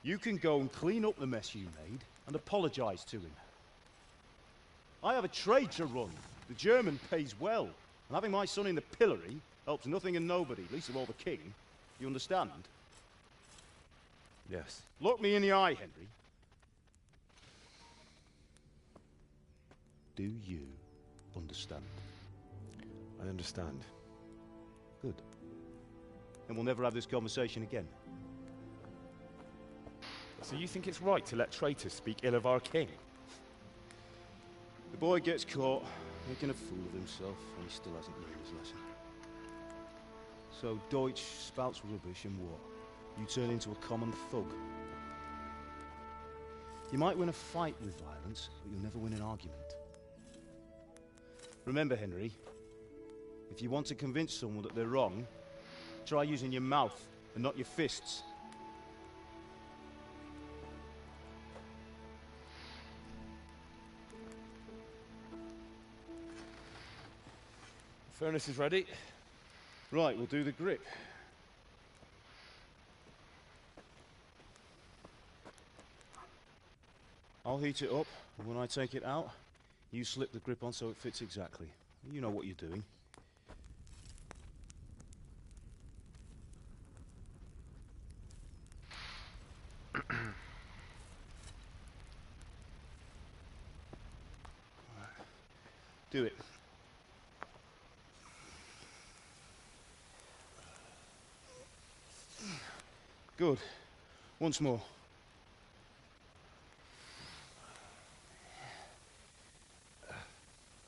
You can go and clean up the mess you made and apologise to him. I have a trade to run. The German pays well, and having my son in the pillory helps nothing and nobody, least of all the king. You understand? Yes. Look me in the eye, Henry. Do you understand? I understand. Good. Then we'll never have this conversation again. So you think it's right to let traitors speak ill of our king? The boy gets caught making a fool of himself, and he still hasn't learned his lesson. So Deutsch spouts rubbish, and what? You turn into a common thug. You might win a fight with violence, but you'll never win an argument. Remember, Henry, if you want to convince someone that they're wrong, try using your mouth and not your fists. Furnace is ready. Right, we'll do the grip. I'll heat it up, and when I take it out, you slip the grip on so it fits exactly. You know what you're doing. Do it. Good. Once more.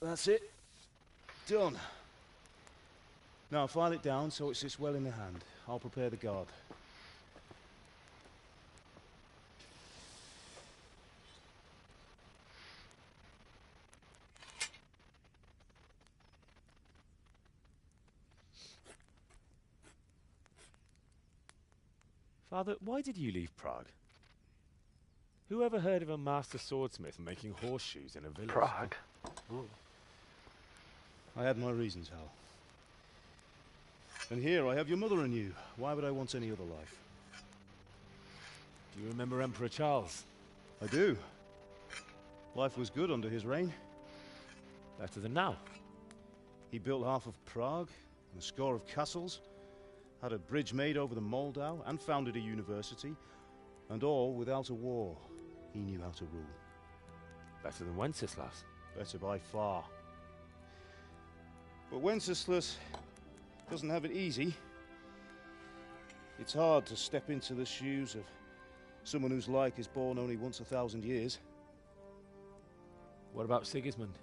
That's it. Done. Now file it down so it sits well in the hand. I'll prepare the guard. Father, why did you leave Prague? Who ever heard of a master swordsmith making horseshoes in a village? Prague? I had my reasons, Hal. And here I have your mother and you. Why would I want any other life? Do you remember Emperor Charles? I do. Life was good under his reign. Better than now. He built half of Prague, and a score of castles, had a bridge made over the Moldau, and founded a university, and all without a war. He knew how to rule. Better than Wenceslas. Better by far. But Wenceslas doesn't have it easy. It's hard to step into the shoes of someone whose like is born only once 1,000 years. What about Sigismund?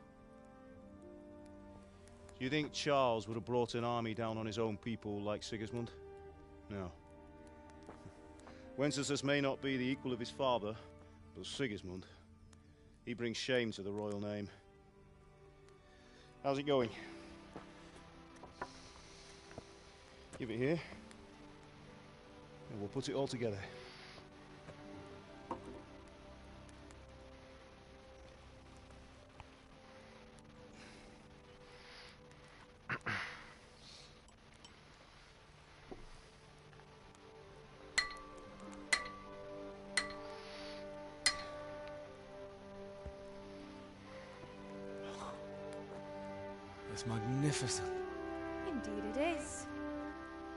Do you think Charles would have brought an army down on his own people like Sigismund? No. Wenceslas may not be the equal of his father, but Sigismund, he brings shame to the royal name. How's it going? Give it here, and we'll put it all together. It's magnificent. Indeed it is.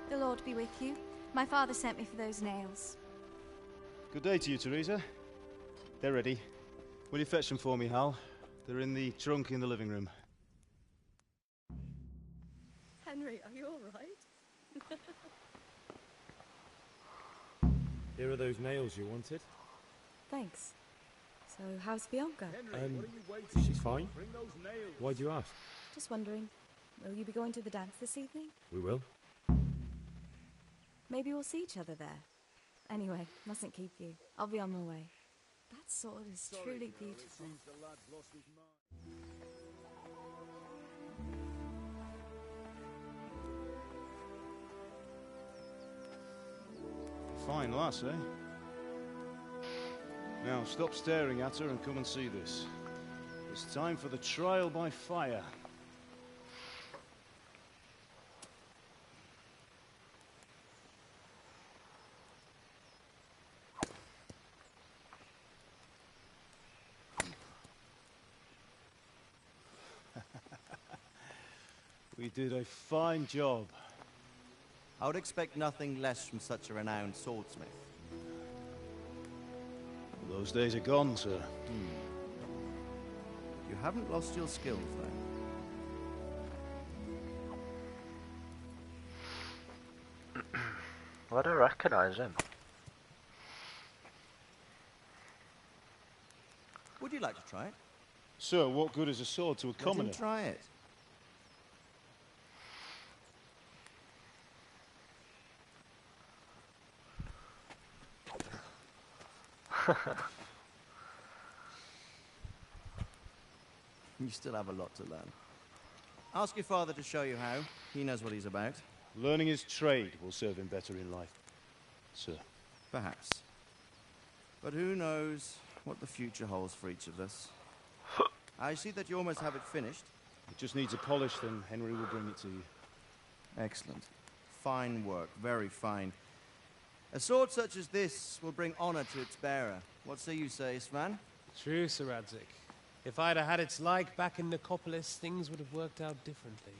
The Lord be with you. My father sent me for those nails. Good day to you, Teresa. They're ready. Will you fetch them for me, Hal? They're in the trunk in the living room. Henry, are you all right? Here are those nails you wanted. Thanks. So, how's Bianca? She's fine. Why do you ask? Just wondering, will you be going to the dance this evening? We will. Maybe we'll see each other there. Anyway, mustn't keep you. I'll be on my way. That sword is truly beautiful. Fine lass, eh? Now, stop staring at her and come and see this. It's time for the trial by fire. We did a fine job. I would expect nothing less from such a renowned swordsmith. Those days are gone, sir. You haven't lost your skills, though. I don't recognise him. Would you like to try it? Sir, what good is a sword to a commoner? Let him try it. You still have a lot to learn. Ask your father to show you how. He knows what he's about. Learning his trade will serve him better in life, sir. Perhaps. But who knows what the future holds for each of us. I see that you almost have it finished. It just needs a polish, then Henry will bring it to you. Excellent. Fine work. Very fine. A sword such as this will bring honor to its bearer. What say you, Svan? True, Sir Radzik. If I'd have had its like back in Nicopolis, things would have worked out differently.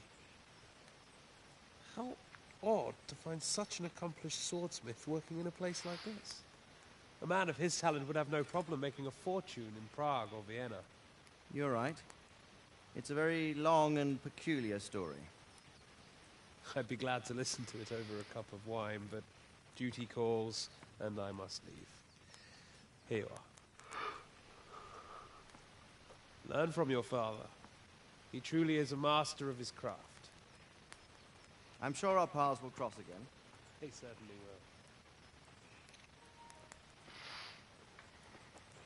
How odd to find such an accomplished swordsmith working in a place like this. A man of his talent would have no problem making a fortune in Prague or Vienna. You're right. It's a very long and peculiar story. I'd be glad to listen to it over a cup of wine, but duty calls, and I must leave. Here you are. Learn from your father. He truly is a master of his craft. I'm sure our paths will cross again. He certainly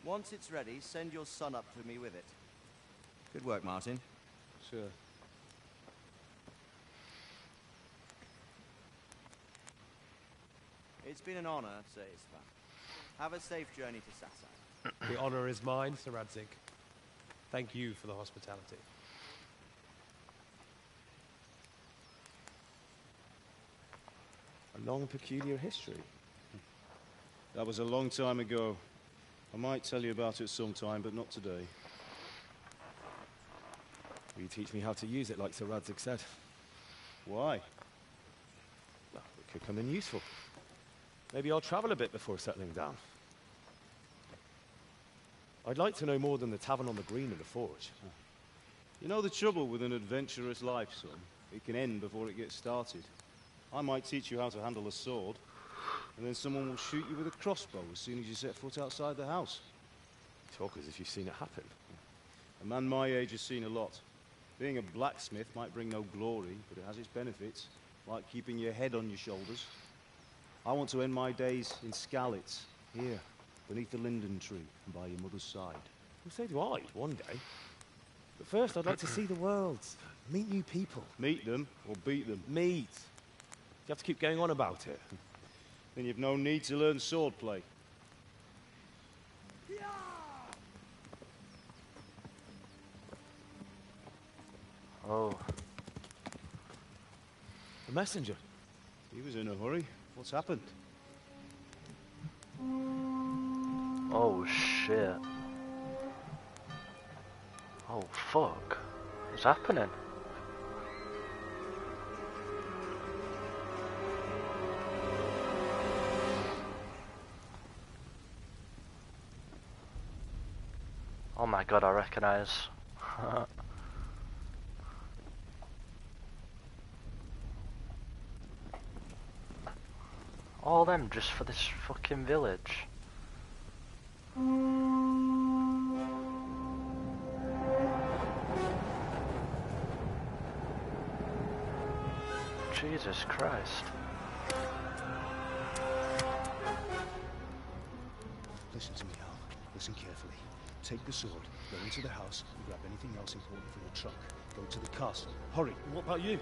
will. Once it's ready, send your son up to me with it. Good work, Martin. Sure. It's been an honor, Sir Isvan. Have a safe journey to Sasai. The honor is mine, Sir Radzig. Thank you for the hospitality. A long, peculiar history. That was a long time ago. I might tell you about it sometime, but not today. Will you teach me how to use it like Sir Radzig said? Why? Well, it could come in useful. Maybe I'll travel a bit before settling down. I'd like to know more than the tavern on the green and the forge. You know the trouble with an adventurous life, son? It can end before it gets started. I might teach you how to handle a sword, and then someone will shoot you with a crossbow as soon as you set foot outside the house. You talk as if you've seen it happen. A man my age has seen a lot. Being a blacksmith might bring no glory, but it has its benefits, like keeping your head on your shoulders. I want to end my days in Skalitz, here, beneath the linden tree, and by your mother's side. Well, so do I, one day. But first, I'd like to see the world, meet new people. Meet them, or beat them? Meet. You have to keep going on about it. Then you've no need to learn swordplay. Oh. The messenger. He was in a hurry. What's happened? Oh shit. Oh fuck. What's happening? Oh my god, I recognise. All them just for this fucking village. Jesus Christ. Listen to me, Al. Listen carefully. Take the sword, go into the house, and grab anything else important from the trunk. Go to the castle. Hurry. What about you?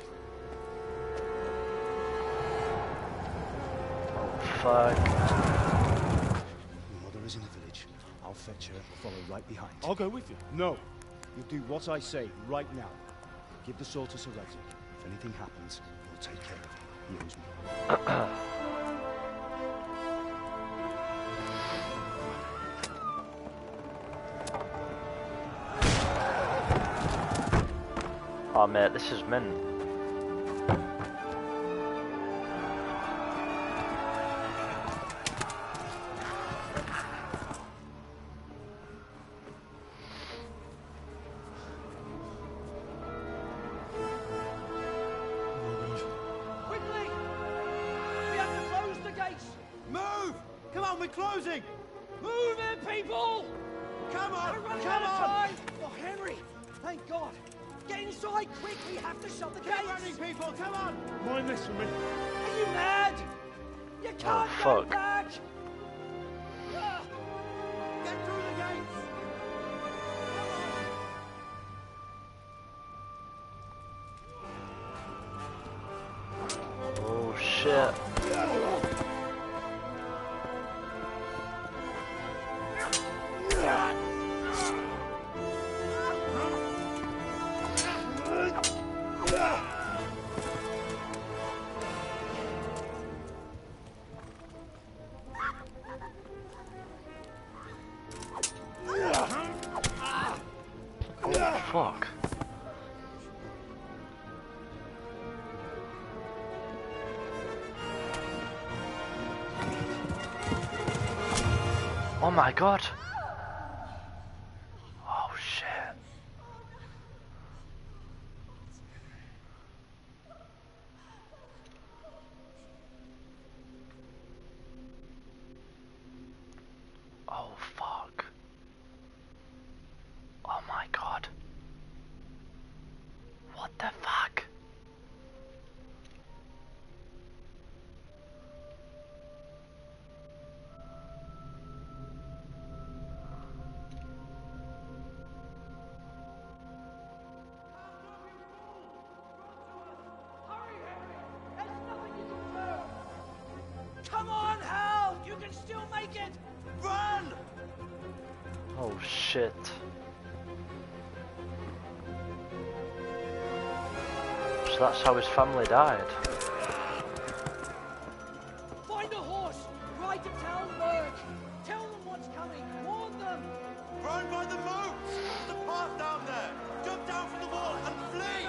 Fuck. Your mother is in the village. I'll fetch her and follow right behind. I'll go with you. No. You'll do what I say right now. Give the sword to Sir Radzig. If anything happens, he'll take care of you. He owes me. Oh mate, this is mint. Quickly! We have to close the gates! Move! Come on, we're closing! Move it, people! Come on! We're running out of time! Oh, Henry! Thank God! Get inside, quick! We have to shut the gates! Keep running, people! Come on! Mind this for me. Are you mad? You can't go fuck. back! Get through the gates! Oh shit. Oh fuck. Oh my god. Oh shit. Oh fuck. Oh my god. What the fuck? Come on, take it! Run! Oh shit. So that's how his family died. Find a horse! Ride to Talmberg! Tell them what's coming! Warn them! Run by the moat! There's a path down there! Jump down from the wall and flee!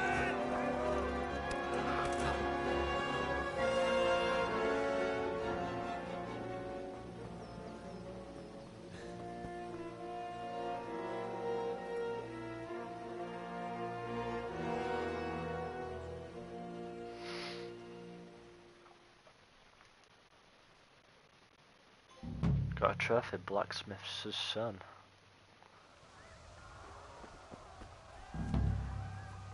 Got a trophy, blacksmith's son.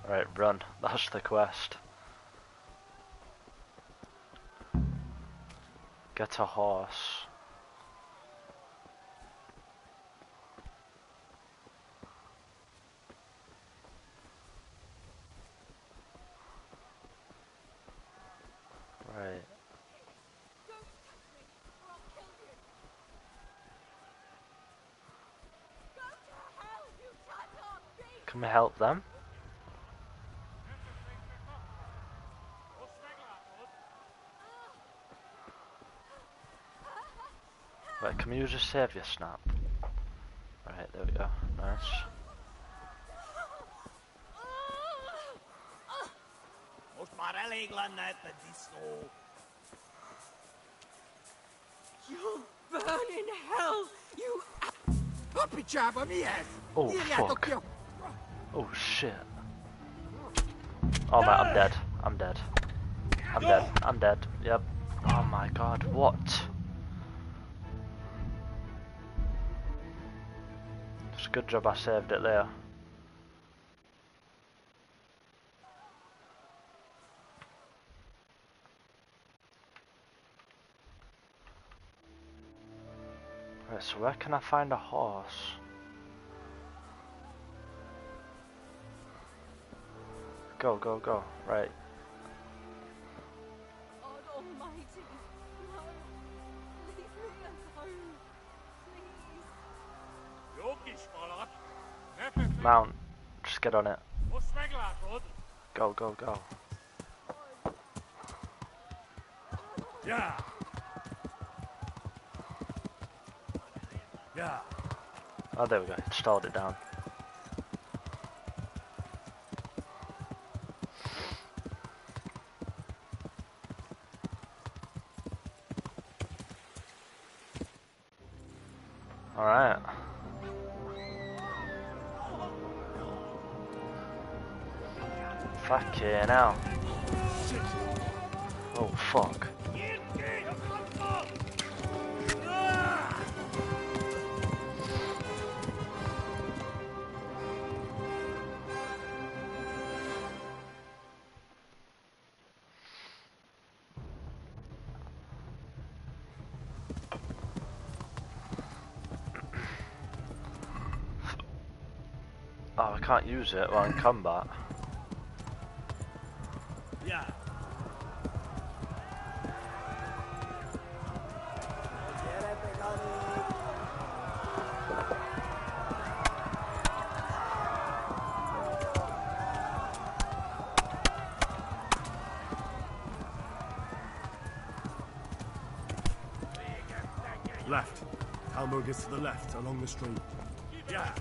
Right, run. That's the quest. Get a horse. Right. Can we help them? Right, can we use a saviour snap? Right, there we go. Nice. You'll burn in hell, you puppy chap on the ass! Oh fuck. Oh shit. Oh man, I'm dead. I'm dead. I'm dead. I'm dead. Yep. Oh my god, what? It's a good job I saved it there. Right, so where can I find a horse? Go, go, go. Right. God almighty, no. Leave me alone, please. Mount. Just get on it. Go, go, go. Yeah. Yeah. Oh, there we go. Stalled it down. Alright. Fucking hell. Oh, fuck. Oh, I can't use it while in combat. Yeah. Left. Talmberg is to the left, along the stream. Yeah.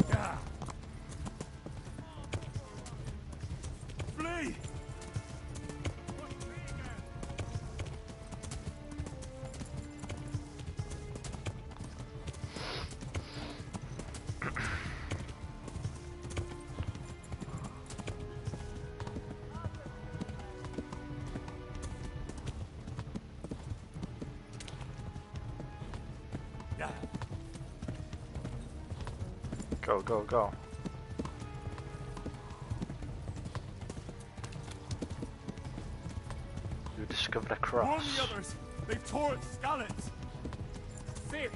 Yeah. Flee! Go, go, go. You discovered a cross. Warn the others! They tore its scallops! Flee!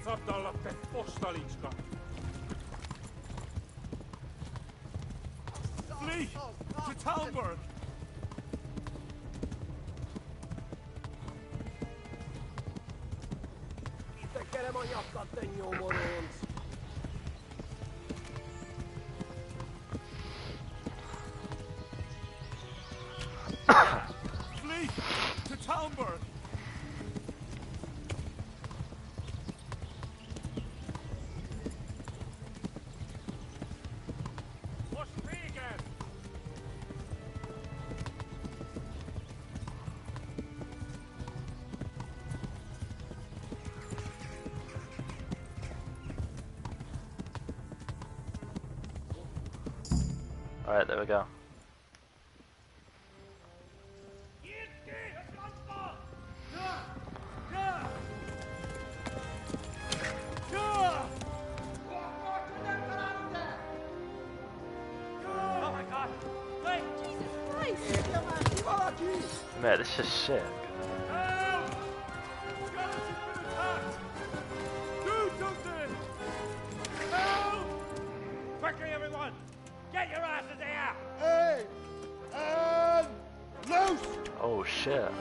To Talmberg! Flee to Talmberg! What's free again? Alright, there we go. Oh my god! Wait! Jesus Christ! Mate, this is sick. Help! Scarlet has been attacked! Do something! Help! Quickly, everyone! Get your asses here! Hey! And loose! Oh shit.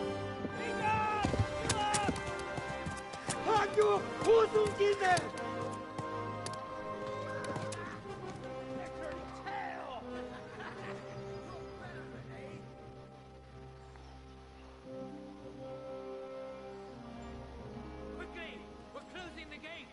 Hanyo! Huzungine! Quickly! We're closing the gate!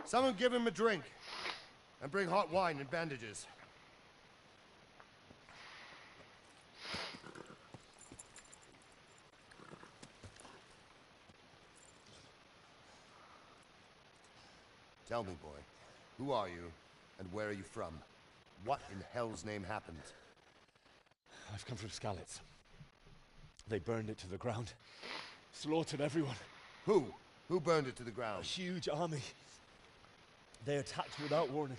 Someone give him a drink. And bring hot wine and bandages. Tell me, boy, who are you, and where are you from? What in hell's name happened? I've come from Skalitz. They burned it to the ground. Slaughtered everyone. Who? Who burned it to the ground? A huge army. They attacked without warning.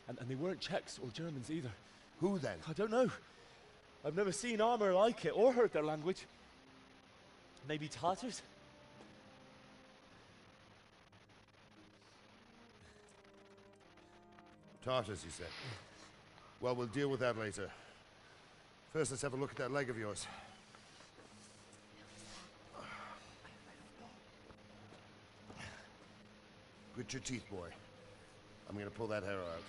And they weren't Czechs or Germans either. Who then? I don't know. I've never seen armor like it or heard their language. Maybe Tatars? Tartars, you said. Well, we'll deal with that later. First, let's have a look at that leg of yours. Grit your teeth, boy. I'm gonna pull that hair out.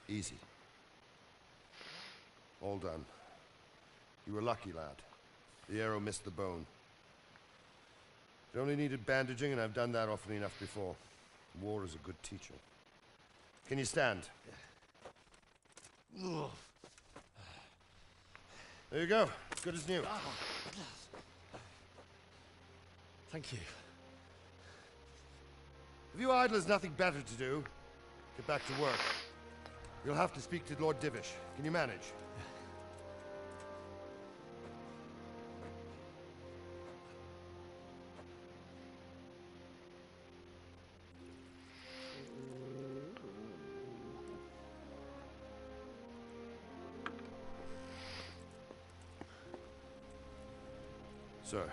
Easy. All done. You were lucky, lad. The arrow missed the bone. It only needed bandaging, and I've done that often enough before. War is a good teacher. Can you stand? There you go. As good as new. Thank you. If you idlers nothing better to do, get back to work. You'll have to speak to Lord Divish. Can you manage? Sir,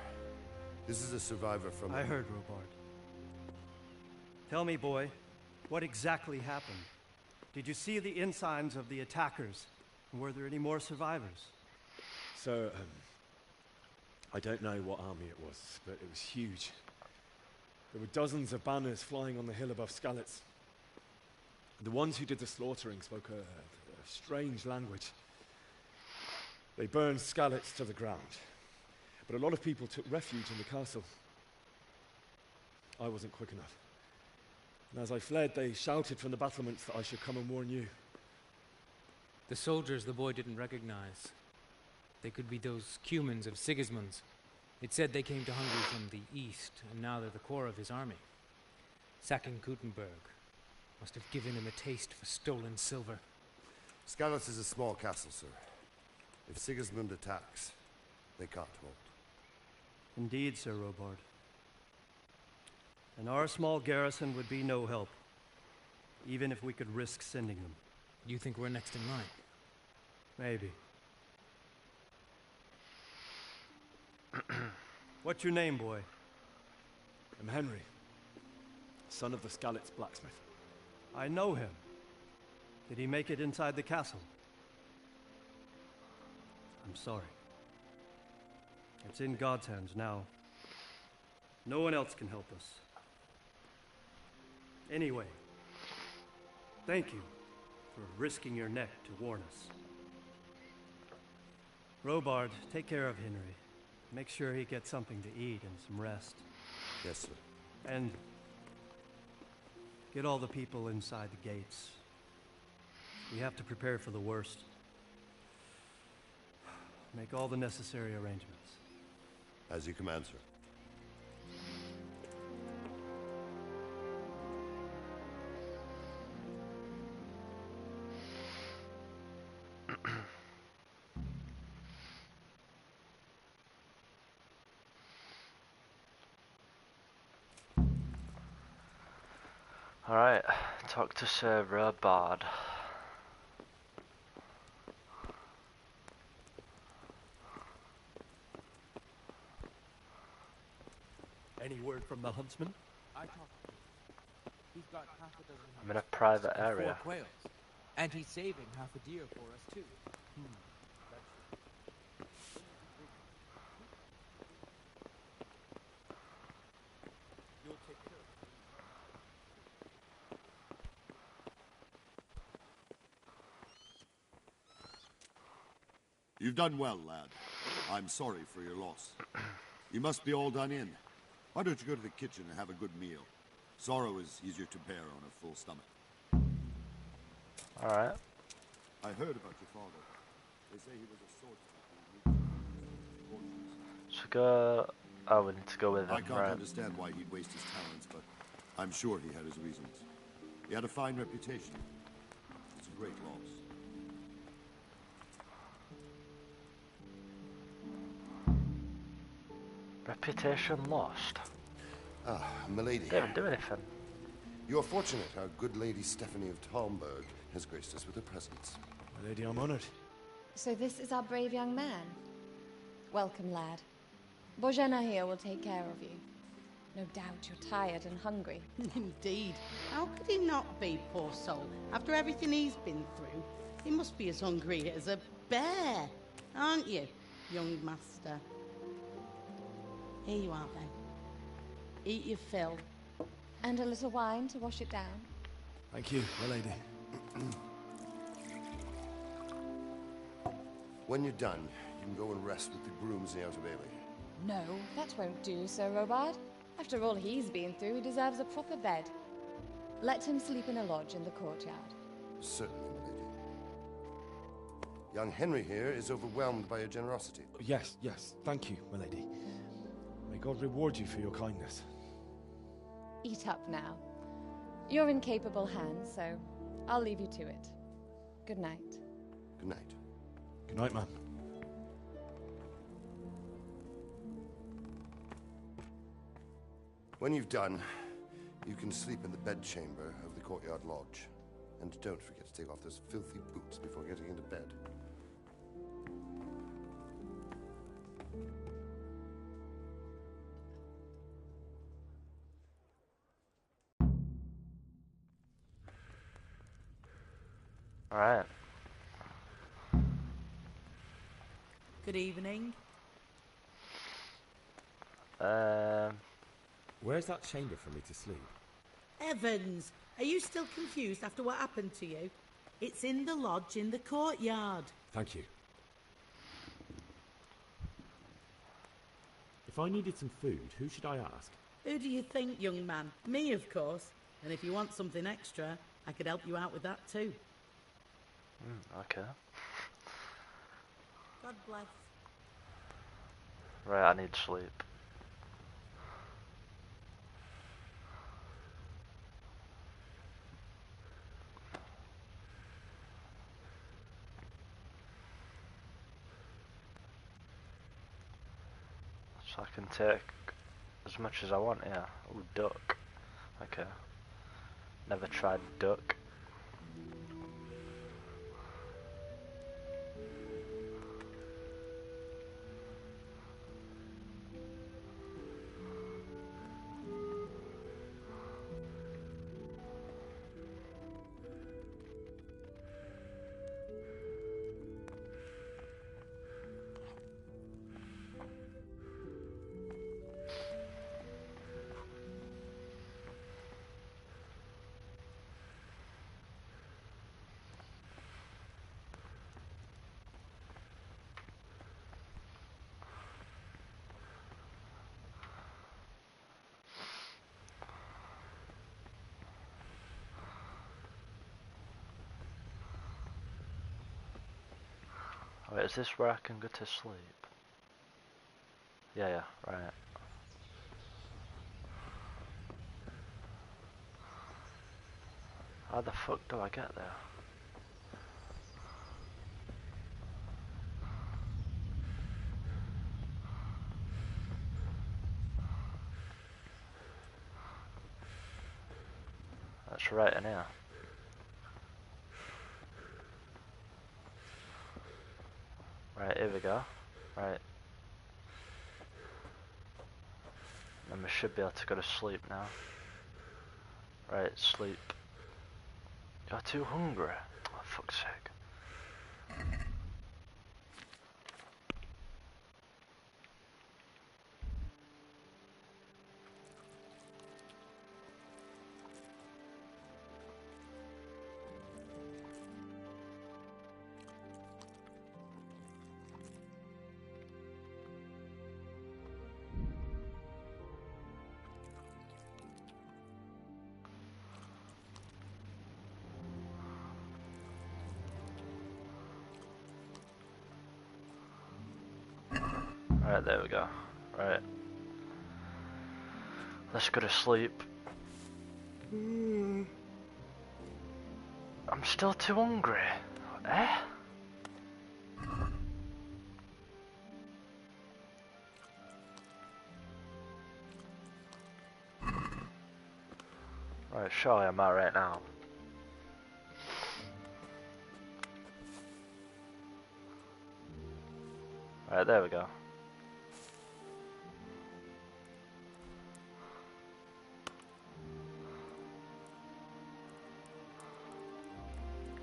this is a survivor from... I heard, Robard. Tell me, boy, what exactly happened? Did you see the ensigns of the attackers? And were there any more survivors? So, I don't know what army it was, but it was huge. There were dozens of banners flying on the hill above Skalitz. The ones who did the slaughtering spoke a strange language. They burned Skalitz to the ground. But a lot of people took refuge in the castle. I wasn't quick enough. And as I fled, they shouted from the battlements that I should come and warn you. The soldiers the boy didn't recognize. They could be those Cumans of Sigismund's. It said they came to Hungary from the east, and now they're the core of his army. Sacking Gutenberg must have given him a taste for stolen silver. Skalitz is a small castle, sir. If Sigismund attacks, They can't hold. Indeed, Sir Robard. And our small garrison would be no help, even if we could risk sending them. You think we're next in line? Maybe. What's your name, boy? I'm Henry, son of the Skalitz blacksmith. I know him. Did he make it inside the castle? I'm sorry. It's in God's hands now. No one else can help us. Anyway, thank you for risking your neck to warn us. Robard, take care of Henry. Make sure he gets something to eat and some rest. Yes, sir. And get all the people inside the gates. We have to prepare for the worst. Make all the necessary arrangements. As you command, sir. Alright, talk to Sir Robard. Any word from the huntsman? I talked to him. He's got half a dozen I'm in a private and area. 4 quails. And he's saving half a deer for us, too. You'll take care of it. You've done well, lad. I'm sorry for your loss. You must be all done in. Why don't you go to the kitchen and have a good meal? Sorrow is easier to bear on a full stomach. Alright. I heard about your father. They say he was a swordsman. So go... Oh, we need to go with him, I can't right. understand why he'd waste his talents, but I'm sure he had his reasons. He had a fine reputation. It's a great loss. Reputation lost. Ah, milady. Didn't do anything. You are fortunate our good Lady Stephanie of Talmberg has graced us with her presence. My lady, I'm honored. So this is our brave young man. Welcome, lad. Bojena here will take care of you. No doubt you're tired and hungry. Indeed. How could he not be, poor soul? After everything he's been through, he must be as hungry as a bear, aren't you, young master? Here you are, then. Eat your fill. And a little wine to wash it down. Thank you, my lady. When you're done, you can go and rest with the grooms in the Outer Bailey. No, that won't do, Sir Robard. After all he's been through, he deserves a proper bed. Let him sleep in a lodge in the courtyard. Certainly, milady. Young Henry here is overwhelmed by your generosity. Yes, yes. Thank you, my lady. May God reward you for your kindness. Eat up now. You're in capable hands, so I'll leave you to it. Good night. Good night. Good night, ma'am. When you've done, you can sleep in the bedchamber of the courtyard lodge. And don't forget to take off those filthy boots before getting into bed. Alright. Good evening. Where's that chamber for me to sleep? Evans, are you still confused after what happened to you? It's in the lodge in the courtyard. Thank you. If I needed some food, who should I ask? Who do you think, young man? Me, of course. And if you want something extra, I could help you out with that too. Okay. God bless. Right, I need sleep. can take as much as I want, yeah. Ooh, duck. Okay. Never tried duck. Wait, is this where I can go to sleep? Yeah, right. How the fuck do I get there? That's right in here. Right, here we go. Right. And we should be able to go to sleep now. Right, sleep. You're too hungry. Oh, fuck's sake. Right, there we go. Right. Let's go to sleep. I'm still too hungry. Eh? Right, surely I'm alright now. Right, there we go.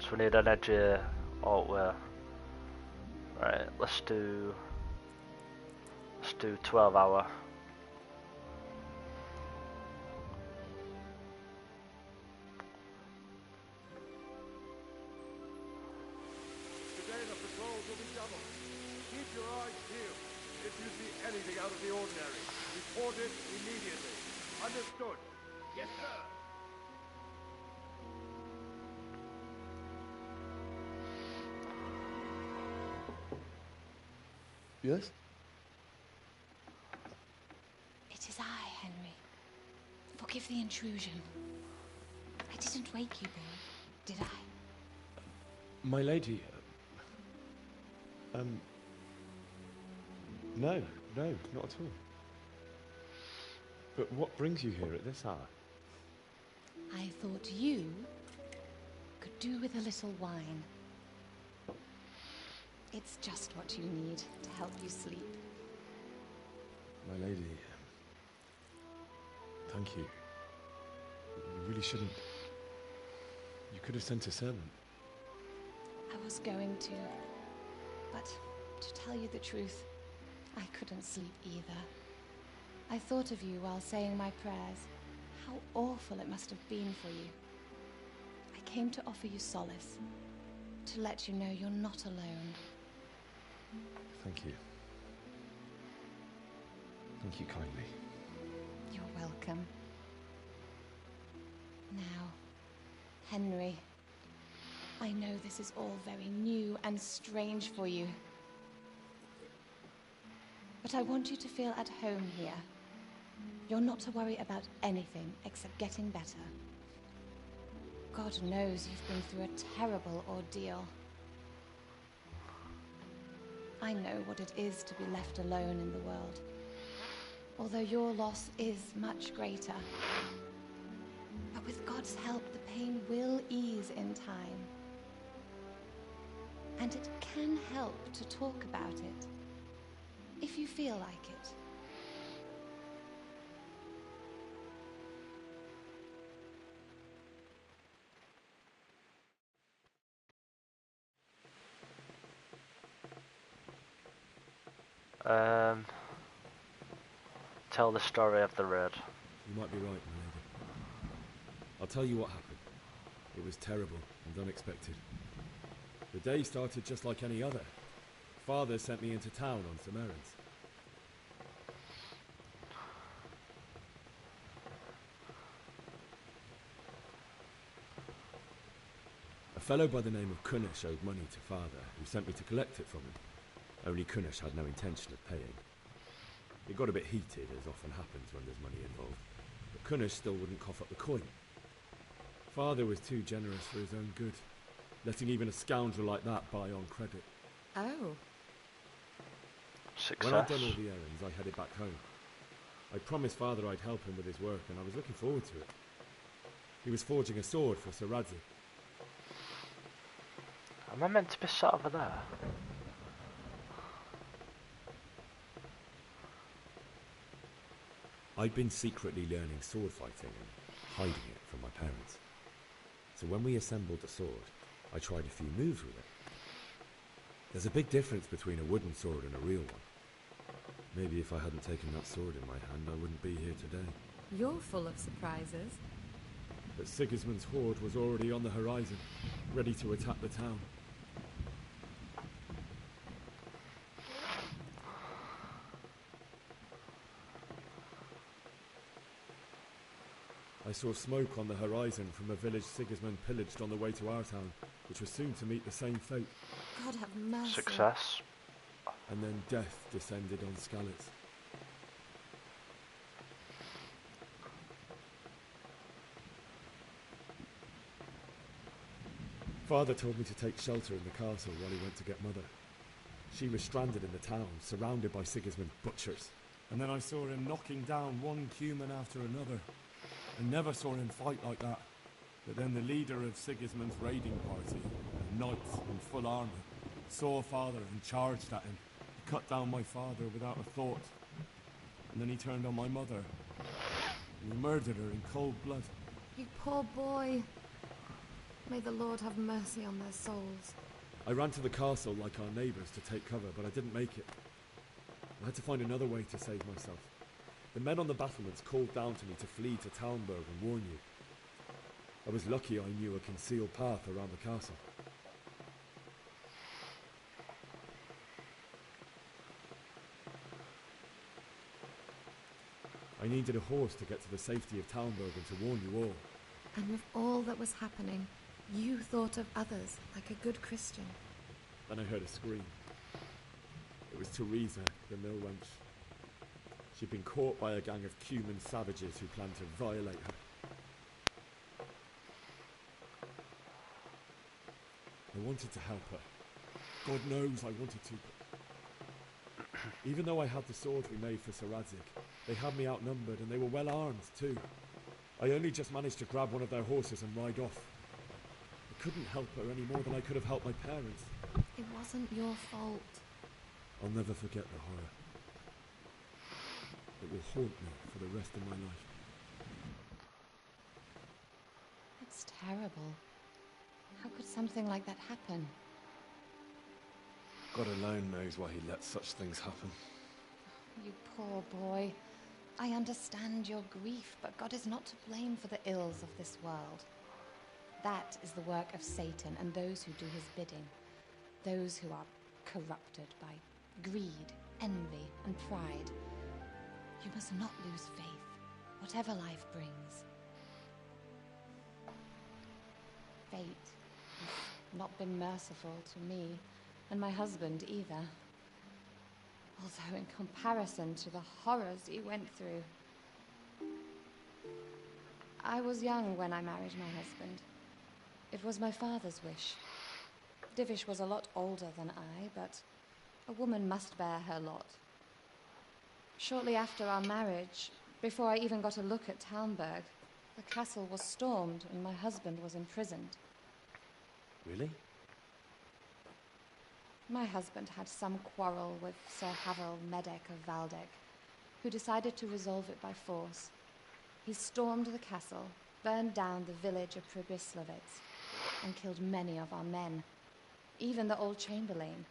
So we need an edgy altware. Right, let's do 12 hour. Today the patrols will be doubled. Keep your eyes peeled. If you see anything out of the ordinary, report it immediately. Understood? Yes, sir. Yes? It is I, Henry. Forgive the intrusion. I didn't wake you, boy, did I? My lady. No, not at all. But what brings you here at this hour? I thought you could do with a little wine. It's just what you need to help you sleep. My lady. Thank you. You really shouldn't. You could have sent a servant. I was going to, but to tell you the truth, I couldn't sleep either. I thought of you while saying my prayers. How awful it must have been for you. I came to offer you solace, to let you know you're not alone. Thank you. Thank you kindly. You're welcome. Now, Henry, I know this is all very new and strange for you. But I want you to feel at home here. You're not to worry about anything except getting better. God knows you've been through a terrible ordeal. I know what it is to be left alone in the world. although your loss is much greater. But with God's help, the pain will ease in time. And it can help to talk about it, if you feel like it. Tell the story of the raid. You might be right, my lady. I'll tell you what happened. It was terrible and unexpected. The day started just like any other. Father sent me into town on some errands. A fellow by the name of Kunnish owed money to Father, who sent me to collect it from him. Only Kunnish had no intention of paying. It got a bit heated, as often happens when there's money involved, but Kunnish still wouldn't cough up the coin. Father was too generous for his own good, letting even a scoundrel like that buy on credit. Oh. Success. When I'd done all the errands, I headed back home. I promised Father I'd help him with his work, and I was looking forward to it. He was forging a sword for Sir Radzik. Am I meant to be sat over there? I'd been secretly learning sword fighting and hiding it from my parents. So when we assembled the sword, I tried a few moves with it. There's a big difference between a wooden sword and a real one. Maybe if I hadn't taken that sword in my hand, I wouldn't be here today. You're full of surprises. But Sigismund's horde was already on the horizon, ready to attack the town. I saw smoke on the horizon from a village Sigismund pillaged on the way to our town, which was soon to meet the same fate. God have mercy. Success. And then death descended on Skalitz. Father told me to take shelter in the castle while he went to get Mother. She was stranded in the town, surrounded by Sigismund's butchers. And then I saw him knocking down one human after another. I never saw him fight like that. But then the leader of Sigismund's raiding party, a knight in full armour, saw Father and charged at him. He cut down my father without a thought. And then he turned on my mother. And he murdered her in cold blood. You poor boy. May the Lord have mercy on their souls. I ran to the castle like our neighbours to take cover, but I didn't make it. I had to find another way to save myself. The men on the battlements called down to me to flee to Talmberg and warn you. I was lucky I knew a concealed path around the castle. I needed a horse to get to the safety of Talmberg and to warn you all. And with all that was happening, you thought of others like a good Christian. Then I heard a scream. It was Teresa, the mill wench. She'd been caught by a gang of Cuman savages who planned to violate her. I wanted to help her. God knows I wanted to. Even though I had the sword we made for Sir Radzik, they had me outnumbered and they were well armed too. I only just managed to grab one of their horses and ride off. I couldn't help her any more than I could have helped my parents. It wasn't your fault. I'll never forget the horror. It will haunt me for the rest of my life. It's terrible. How could something like that happen? God alone knows why he lets such things happen. You poor boy. I understand your grief, but God is not to blame for the ills of this world. That is the work of Satan and those who do his bidding. Those who are corrupted by greed, envy, and pride. You must not lose faith, whatever life brings. Fate has not been merciful to me, and my husband either. Although in comparison to the horrors he went through. I was young when I married my husband. It was my father's wish. Divish was a lot older than I, but a woman must bear her lot. Shortly after our marriage, before I even got a look at Talmberg, the castle was stormed and my husband was imprisoned. Really? My husband had some quarrel with Sir Havel Medek of Valdek, who decided to resolve it by force. He stormed the castle, burned down the village of Pribyslavitz, and killed many of our men, even the old chamberlain.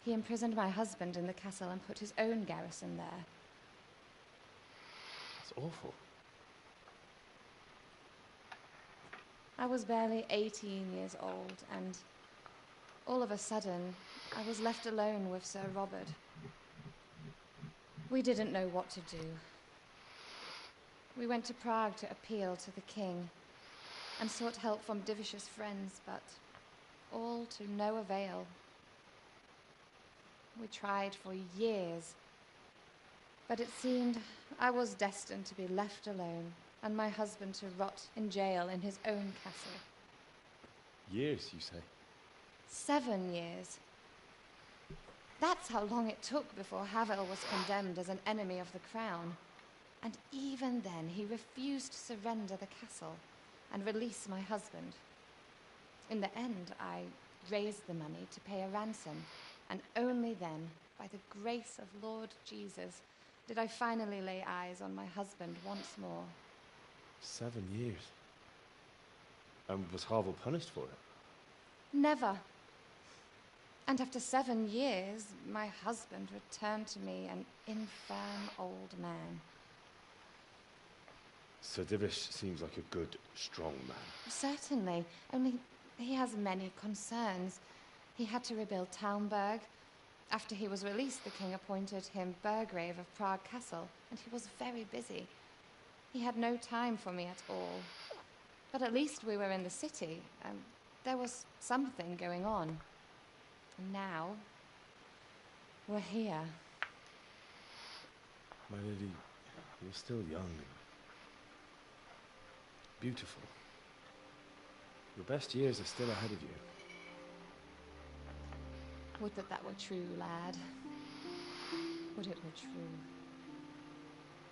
He imprisoned my husband in the castle and put his own garrison there. That's awful. I was barely 18 years old, and all of a sudden, I was left alone with Sir Robert. We didn't know what to do. We went to Prague to appeal to the king and sought help from Divish's friends, but all to no avail. We tried for years, but it seemed I was destined to be left alone and my husband to rot in jail in his own castle. Years, you say? 7 years. That's how long it took before Havel was condemned as an enemy of the crown. And even then, he refused to surrender the castle and release my husband. In the end, I raised the money to pay a ransom, and only then, by the grace of Lord Jesus, did I finally lay eyes on my husband once more. 7 years. And was Havel punished for it? Never. And after 7 years, my husband returned to me an infirm old man. Sir Divish seems like a good, strong man. Certainly, only he has many concerns. He had to rebuild Talmberg. After he was released, the king appointed him Burgrave of Prague Castle, and he was very busy. He had no time for me at all. But at least we were in the city, and there was something going on. And now, we're here. My lady, you're still young. Beautiful. Your best years are still ahead of you. Would that were true, lad. Would it were true.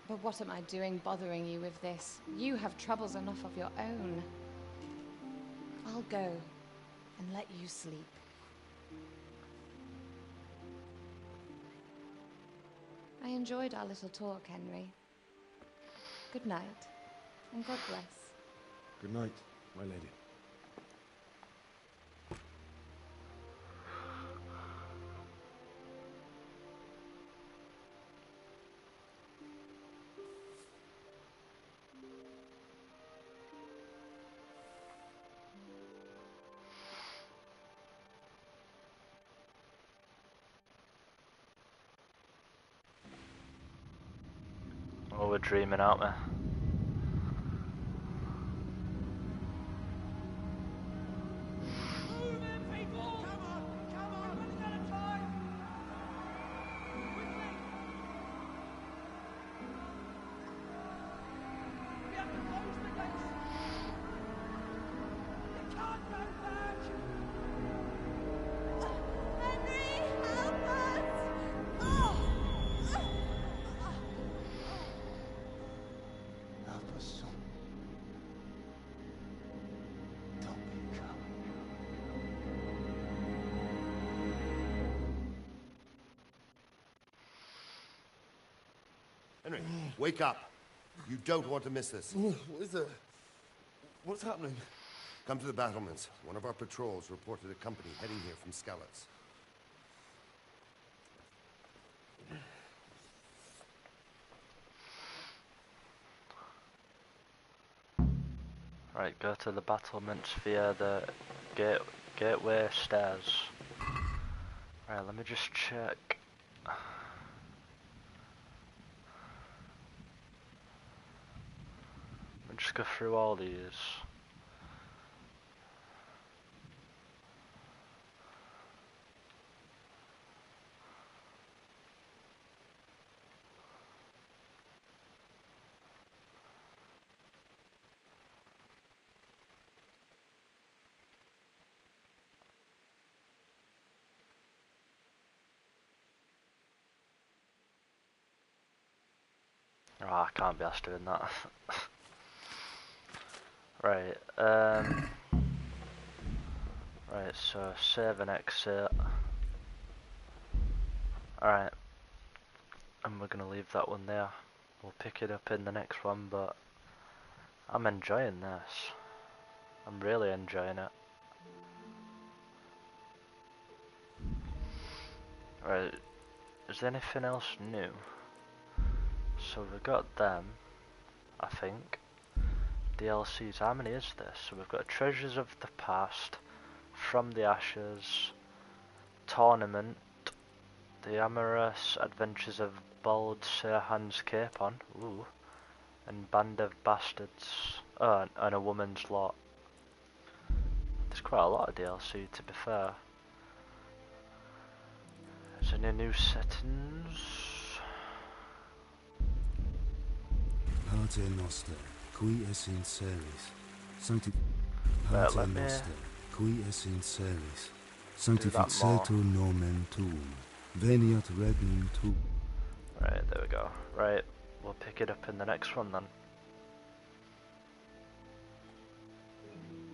But what am I doing bothering you with this? You have troubles enough of your own. I'll go and let you sleep. I enjoyed our little talk, Henry. Good night, and God bless. Good night, my lady. Oh, we're dreaming, aren't we? Help us, son. Don't be coward. Henry, wake up. You don't want to miss this. What is it? What's happening? Come to the battlements. One of our patrols reported a company heading here from Skalitz. Right, go to the battlements via the gateway stairs. Right, let me just check. Let me just go through all these. Oh, I can't be asked doing that. Right, right, so save and exit. Alright, and we're gonna leave that one there. We'll pick it up in the next one, but I'm enjoying this. I'm really enjoying it. Right, is there anything else new? So we've got them, I think. DLCs, how many is this? So we've got Treasures of the Past, From the Ashes, Tournament, The Amorous Adventures of Bald Sir Hans Capon, ooh, and Band of Bastards, oh, and A Woman's Lot. There's quite a lot of DLC, to be fair. Is there any new settings? Pater Noster, qui es in celis, sancti... Well, Pater Noster, qui es in celis, sanctificetur nomen tuum, veniat regnum tuum. Right, there we go. Right, we'll pick it up in the next one then.